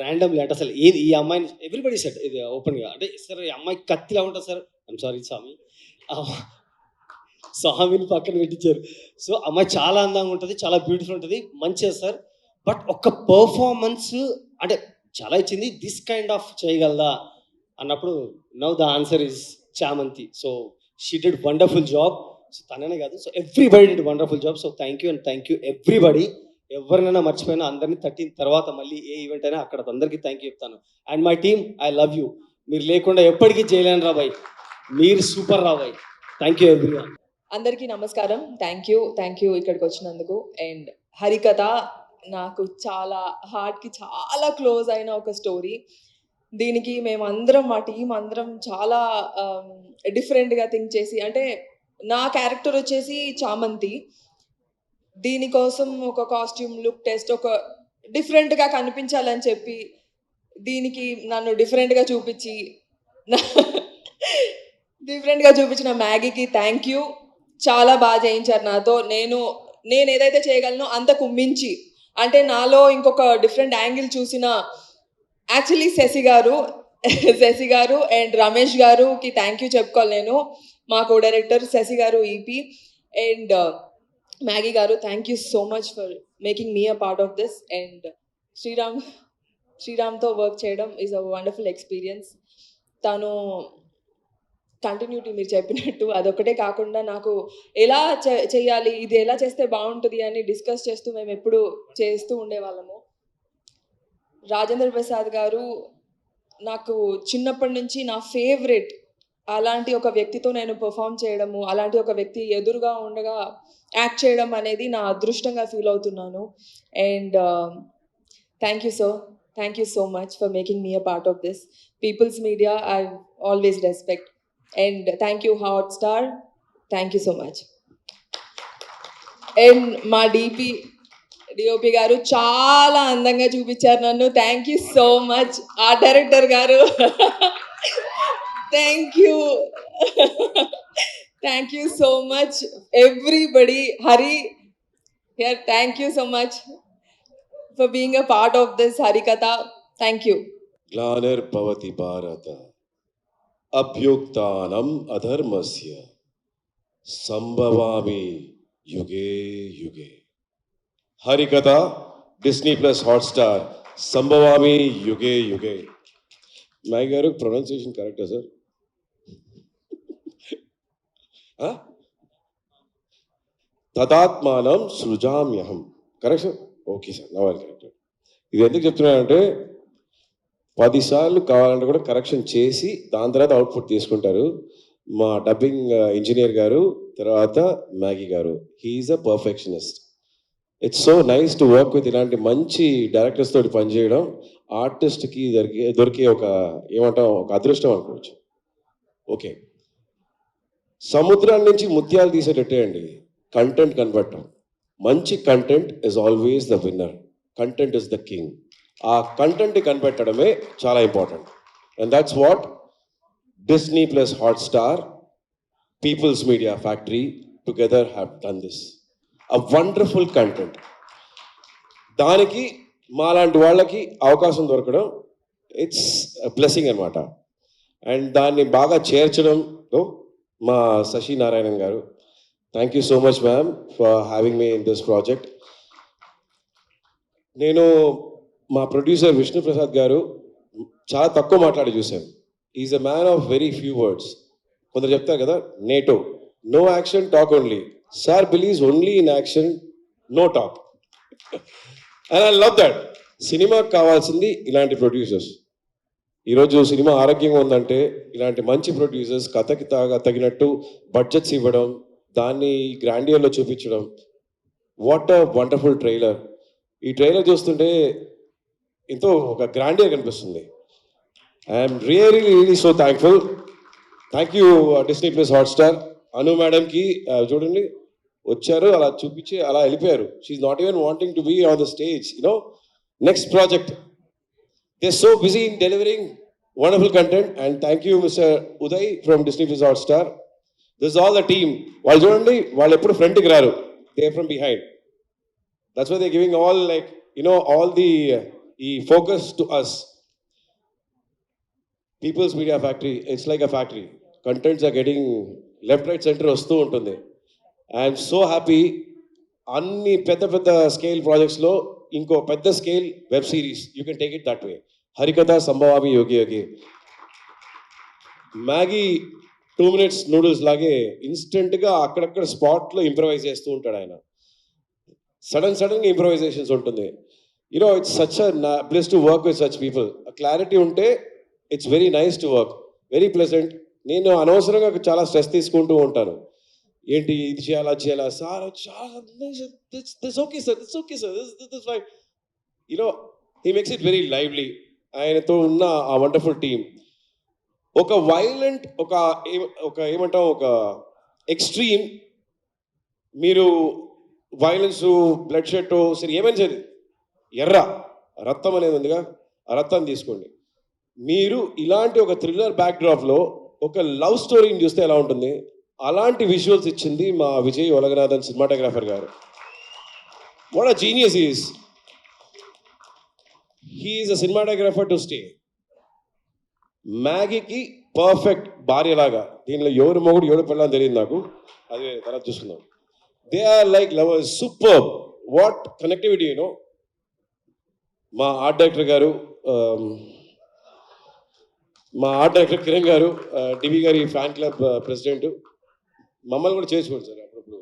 randomly. అంటే అసలు ఏది ఈ అమ్మాయిని ఎవ్రీబడి సెట్ ఇది ఓపెన్గా, అంటే సార్ ఈ అమ్మాయి కత్తిలా ఉంటుంది సార్, ఐమ్ సారీ స్వామి, స్వామిని పక్కన పెట్టించారు. సో అమ్మాయి చాలా అందంగా ఉంటుంది, చాలా బ్యూటిఫుల్ ఉంటుంది, మంచిగా సార్. బట్ ఒక్క పర్ఫార్మెన్స్ అంటే చాలా ఇచ్చింది, దిస్ కైండ్ ఆఫ్ చేయగలదా అన్నప్పుడు నౌ ద ఆన్సర్ ఈజ్ చామంతి. So she did wonderful job. So తననే కాదు, so everybody did wonderful job. So thank you and thank you everybody. ఎవరినైనా మర్చిపోయినా అందరినీ 13 తర్వాత మళ్ళీ ఏ ఈవెంట్ అయినా అక్కడ అందరికీ థ్యాంక్ యూ చెప్తాను. And my team, I love you. మీరు లేకుండా ఎప్పటికీ చేయలేను రాబాయ్, మీరు సూపర్ రాబాయ్. Thank you everyone. అందరికీ నమస్కారం. థ్యాంక్ యూ ఇక్కడికి వచ్చినందుకు. అండ్ హరికథ నాకు చాలా హార్ట్కి చాలా క్లోజ్ అయిన ఒక స్టోరీ. దీనికి మేమందరం మా టీం అందరం చాలా డిఫరెంట్గా థింక్ చేసి, అంటే నా క్యారెక్టర్ వచ్చేసి చామంతి, దీనికోసం ఒక కాస్ట్యూమ్ లుక్ టెస్ట్, ఒక డిఫరెంట్గా కనిపించాలని చెప్పి దీనికి నన్ను డిఫరెంట్గా చూపించిన మ్యాగీకి థ్యాంక్ యూ. చాలా బాగా చేయించారు నాతో. నేను ఏదైతే చేయగలనో అంతకు మించి, అంటే నాలో ఇంకొక డిఫరెంట్ యాంగిల్ చూసిన యాక్చువల్లీ శశి గారు అండ్ రమేష్ గారుకి థ్యాంక్ యూ చెప్పుకోవాలి నేను, మా co director Sashi garu EP, and Maggie garu thank you so much for making me a part of this. And శ్రీరామ్తో వర్క్ చేయడం ఈజ్ అ వండర్ఫుల్ ఎక్స్పీరియన్స్. తను కంటిన్యూటీ మీరు చెప్పినట్టు అదొకటే కాకుండా నాకు ఎలా చేయాలి, ఇది ఎలా చేస్తే బాగుంటుంది అని డిస్కస్ చేస్తూ మేము ఎప్పుడు చేస్తూ ఉండేవాళ్ళము. రాజేంద్ర ప్రసాద్ గారు నాకు చిన్నప్పటి నుంచి నా ఫేవరెట్. అలాంటి ఒక వ్యక్తితో నేను పర్ఫామ్ చేయడము, అలాంటి ఒక వ్యక్తి ఎదురుగా ఉండగా యాక్ట్ చేయడం అనేది నా అదృష్టంగా ఫీల్ అవుతున్నాను. And thank you so much for making me a part of this. People's media I always respect. And thank you Hotstar, thank you so much. And మా డిఓపి గారు చాలా అందంగా చూపించారు నన్ను, thank you so much. Art director garu thank you so much. Everybody, Hari here, thank you so much for being a part of this Harikatha. Thank you. గ్లానిర్భవతి భారత అభ్యుక్తానం అధర్మస్య సంభవామి యుగే యుగే. హరికథ, డిస్నీ ప్లస్ హాట్స్టార్, సంభవామి యుగే యుగే. మ్యాగీ గారు ప్రొనౌన్సియేషన్ కరెక్టా సార్? తదాత్మానం సృజామ్యహం, కరెక్ట్ సార్? ఓకే సార్, నవ్వాలి కరెక్ట్. ఇది ఎందుకు చెప్తున్నానంటే 10 సార్లు కావాలంటే కూడా కరెక్షన్ చేసి దాని తర్వాత అవుట్పుట్ తీసుకుంటారు. మా డబ్బింగ్ ఇంజనీర్ గారు, తర్వాత Maggie garu, he's a perfectionist. It's so nice to work with ఇలాంటి మంచి డైరెక్టర్స్ తోటి పనిచేయడం. ఆర్టిస్ట్కి దొరికే ఒక ఏమంటాం, ఒక అదృష్టం అనుకోవచ్చు. ఓకే, సముద్రం నుంచి ముత్యాలు తీసేటట్టే అండి కంటెంట్ కన్వర్టర్. మంచి content is always the winner. Content is the king. ఆ కంటెంట్ని కనిపెట్టడమే చాలా important. And that's what Disney plus Hotstar, peoples media factory together have done this. A wonderful content. దానికి మాలాంటి వాళ్ళకి అవకాశం దొరకడం ఇట్స్ బ్లెస్సింగ్ అనమాట. అండ్ దాన్ని బాగా చేర్చడంలో మా శశి నారాయణన్ గారు, thank you so much ma'am for having me in this project. నేను మా ప్రొడ్యూసర్ విష్ణు ప్రసాద్ గారు చాలా తక్కువ మాట్లాడి చూశాను. Is a man of very few words. కొందరు చెప్తారు కదా, నేటో, no action talk only. Sir believes only in action, no talk. And I love that. సినిమాకి కావాల్సింది ఇలాంటి ప్రొడ్యూసర్స్. ఈరోజు సినిమా ఆరోగ్యంగా ఉందంటే ఇలాంటి మంచి ప్రొడ్యూసర్స్ కథకి తగినట్టు బడ్జెట్స్ ఇవ్వడం, దాన్ని గ్రాండియర్లో చూపించడం. What a wonderful trailer. ఈ ట్రైలర్ చూస్తుంటే ఎంతో ఒక గ్రాండియర్ కనిపిస్తుంది. I'm really so thankful. Thank you Disney plus Hotstar. Anu మేడంకి చూడండి, వచ్చారు, అలా చూపించి అలా వెళ్ళిపోయారు. She's not even wanting to be on the stage. You know, next project. They're so busy in delivering wonderful content, and thank you, Mr. Uday from Disney Plus Hotstar. This is all the team. While చూడండి, వాళ్ళు ఎప్పుడు ఫ్రంట్కి రారు, they're from behind. That's why they're giving all, like, you know, all the focus to us. People's Media Factory, it's like a factory. Contents are getting left, right, center వస్తూ ఉంటుంది. I am so happy. అన్ని పెద్ద scale ప్రాజెక్ట్స్లో ఇంకో పెద్ద scale web series, you can take it that way. Harikatha సంభవామి యోగి యోగి. మ్యాగీ 2 minutes నూడిల్స్ లాగే ఇన్స్టెంట్గా అక్కడక్కడ స్పాట్లో ఇంప్రవైజ్ చేస్తూ ఉంటాడు ఆయన. సడన్గా ఇంప్రవైజేషన్స్ ఉంటుంది. You know, it's such a place to work with such people. Clarity ఉంటే it's very nice to work, very pleasant. నేను అనవసరంగా చాలా స్ట్రెస్ తీసుకుంటూ ఉంటాను. ఏంటి ఇది చేయాలా చేయాలా sir, okay sir, it's okay sir, this fine. You know, he makes it very lively. ఆయనతో ఉన్న ఆ వండర్ఫుల్ టీమ్. ఒక వైలెంట్, ఒక ఏమంటాం, ఒక ఎక్స్ట్రీమ్, మీరు వైలెన్స్, బ్లడ్ షెడ్, సరే ఏమైనా సరే, ఎర్ర రక్తం అనేది ఉందిగా, ఆ రక్తాన్ని తీసుకోండి. మీరు ఇలాంటి ఒక థ్రిల్లర్ బ్యాక్డ్రాప్లో ఒక లవ్ స్టోరీని చూస్తే ఎలా ఉంటుంది, అలాంటి విజువల్స్ ఇచ్చింది మా Vijay Olaganathan cinematographer garu. What a genius is. He is a cinematographer to stay. మ్యాగీకి పర్ఫెక్ట్ భార్యలాగా. దీనిలో ఎవరు మొగుడు ఎవరు పెళ్ళని తెలియదు నాకు, అదే తర్వాత చూసుకుందాం. They are like lovers. Super. What connectivity. You know, మా ఆర్ట్ డైరెక్టర్ గారు, కిరణ్ గారు, డివి గారి ఫ్యాన్ క్లబ్ ప్రెసిడెంట్, మమ్మల్ని కూడా చేసుకోండి సార్ అప్పుడప్పుడు.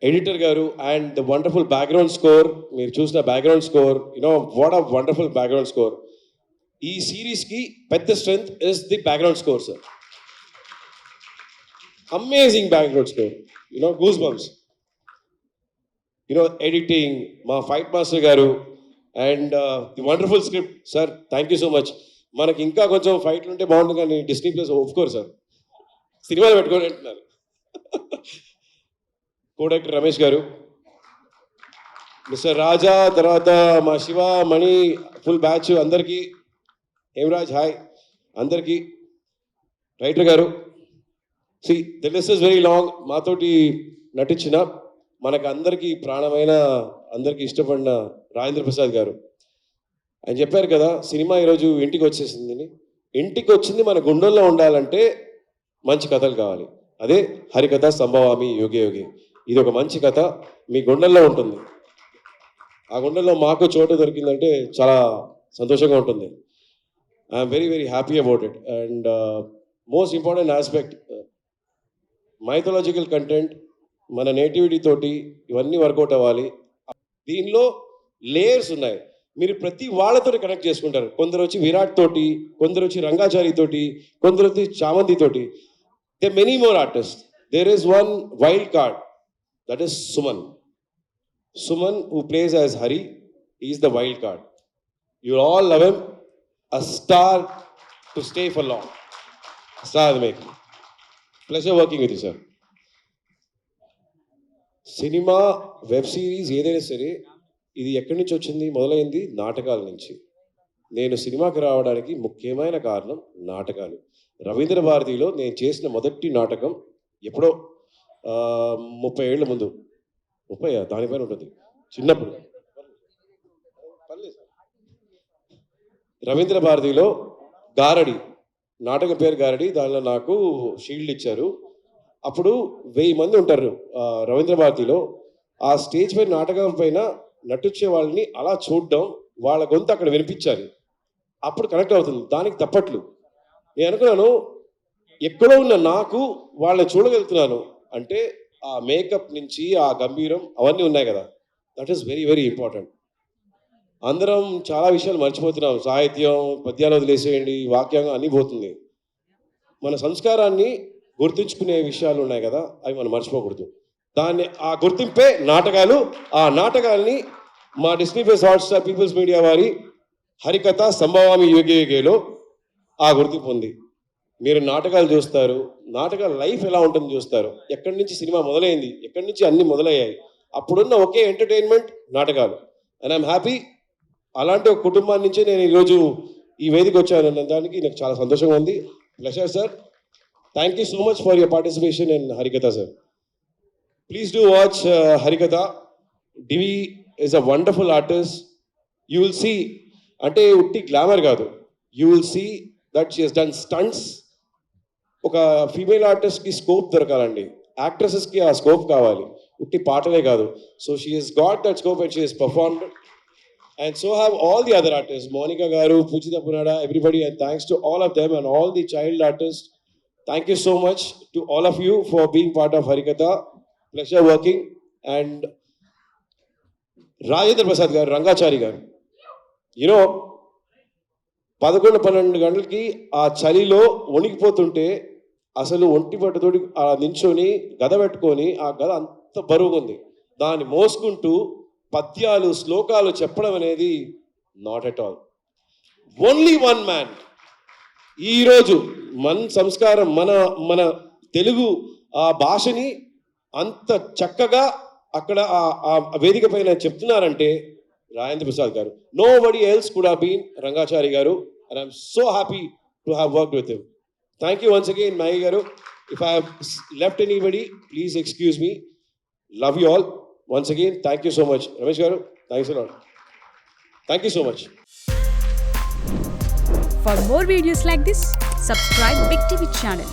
ఎడిటర్ గారు, and the wonderful background score. మీరు చూసిన background score, you know, what a wonderful background score. ఈ సిరీస్కి పెద్ద strength is the background score sir. Amazing background score. You know, goose bumps. You know, editing మా ఫైట్ మాస్టర్ గారు, and the wonderful script. Sir, thank you so much. మనకి ఇంకా కొంచెం ఫైట్లు ఉంటే బాగుంటుంది, కానీ డిస్నీ ప్లస్ ఒప్పుకోరు సార్, సినిమాలు పెట్టుకొని అంటున్నారు. కో డైరెక్టర్ రమేష్ గారు, మిస్టర్ రాజా, తర్వాత మా శివ, మణి, ఫుల్ బ్యాచ్ అందరికీ, హేమరాజ్, హాయ్ అందరికీ. రైటర్ గారు, the list is very long. మాతోటి నటించిన మనకు అందరికీ ప్రాణమైన, అందరికీ ఇష్టపడిన రాజేంద్ర ప్రసాద్ గారు. ఆయన చెప్పారు కదా, సినిమా ఈరోజు ఇంటికి వచ్చేసిందని. ఇంటికి వచ్చింది మన గుండెల్లో ఉండాలంటే మంచి కథలు కావాలి. అదే హరికథ సంభవామి యోగి యోగి. ఇది ఒక మంచి కథ, మీ గుండెల్లో ఉంటుంది. ఆ గుండెల్లో మాకు చోటు దొరికిందంటే చాలా సంతోషంగా ఉంటుంది. I'm very happy about it. And most important aspect, mythological content, మన నేటివిటీ తోటి ఇవన్నీ వర్కౌట్ అవ్వాలి. దీనిలో లేయర్స్ ఉన్నాయి. మీరు ప్రతి వాళ్ళతో కనెక్ట్ చేసుకుంటారు. కొందరు వచ్చి విరాట్ తోటి, కొందరు వచ్చి రంగాచారి తోటి, కొందరు వచ్చి చామంతి తోటి. They many more artist. There is one wild card, that is Suman. Suman, who plays as Hari, he is the wild card. You all love him. A star to stay for long. Star make. Pleasure working with you, sir. Cinema, web series ఏదైనా సరే, ఇది ఎక్కడి నుంచి వచ్చింది? మొదలైంది నాటకాల నుంచి. నేను సినిమాకి రావడానికి ముఖ్యమైన కారణం నాటకాలు. రవీంద్ర భారతిలో నేను చేసిన మొదటి నాటకం ఎప్పుడో 30 ఏళ్ల ముందు, 30 దానిపైన ఉంటుంది, చిన్నప్పుడు. రవీంద్ర భారతిలో గారడి, నాటకం పేరు గారడి. దానిలో నాకు షీల్డ్ ఇచ్చారు. అప్పుడు 1000 మంది ఉంటారు రవీంద్ర భారతిలో. ఆ స్టేజ్ పైన, నాటకం పైన నటించే వాళ్ళని అలా చూడడం, వాళ్ళ గొంతు అక్కడ వినిపించాలి, అప్పుడు కనెక్ట్ అవుతుంది. దానికి తప్పట్లు. నేను అనుకున్నాను ఎక్కడో ఉన్న నాకు వాళ్ళని చూడగలుగుతున్నాను అంటే ఆ మేకప్ నుంచి ఆ గంభీరం అవన్నీ ఉన్నాయి కదా, that is very very important. అందరం చాలా విషయాలు మర్చిపోతున్నాం. సాహిత్యం, పద్యాలు వదిలేసేయండి, వాక్యంగా అన్నీ పోతుంది. మన సంస్కారాన్ని గుర్తుంచుకునే విషయాలు ఉన్నాయి కదా, అవి మనం మర్చిపోకూడదు. దాన్ని ఆ గుర్తింపే నాటకాలు. ఆ నాటకాలని మా Disney plus Hotstar peoples media వారి హరికథ సంభవామి యుగే యుగేలో ఆ గుర్తింపు ఉంది. మీరు నాటకాలు చూస్తారు, నాటకాల లైఫ్ ఎలా ఉంటుందో చూస్తారు. ఎక్కడి నుంచి సినిమా మొదలైంది, ఎక్కడి నుంచి అన్ని మొదలయ్యాయి, అప్పుడున్న ఒకే ఎంటర్టైన్మెంట్ నాటకాలు. అండ్ ఐఎమ్ హ్యాపీ అలాంటి ఒక కుటుంబాన్ని నుంచే నేను ఈరోజు ఈ వేదిక వచ్చాను అన్న దానికి నాకు చాలా సంతోషంగా ఉంది. Pleasure sir. Thank you so much for your participation in Harikatha sir. Please do watch Harikatha. Divi is a wonderful artist. You will see, అంటే ఉట్టి గ్లామర్ కాదు, you will see that she has done stunts. ఒక ఫీమేల్ ఆర్టిస్ట్కి scope దొరకాలండి, యాక్ట్రెసెస్కి ఆ scope కావాలి, ఉట్టి పాటలే కాదు. So she has got that scope and she has performed. And so have all the other artists, Monica Garu, Pujita Punada, everybody, and thanks to all of them and all the child artists. Thank you so much to all of you for being part of Harikatha. Pleasure working. And Rajendra Prasad garu, Rangachari garu, you know, 11-12 గంటలకి ఆ చలిలో వణికిపోతుంటే అసలు ఒంటి పట్టుతోటి ఆ నించొని గద పెట్టుకొని, ఆ గద అంత బరువుగా దాన్ని మోసుకుంటూ పద్యాలు శ్లోకాలు చెప్పడం అనేది not at all. Only one man. ఈరోజు మన సంస్కారం, మన తెలుగు ఆ భాషని అంత చక్కగా అక్కడ ఆ వేదిక పైన చెప్తున్నారంటే Rajendra Prasad garu. Nobody else could have been Rangachari garu. And I'm so happy to have worked with him. Thank you once again Maggie garu. If I have left anybody, please excuse me. Love you all. Once again, thank you so much. Ramesh Garu, thanks a lot. Thank you so much. For more videos like this, subscribe Big TV channel.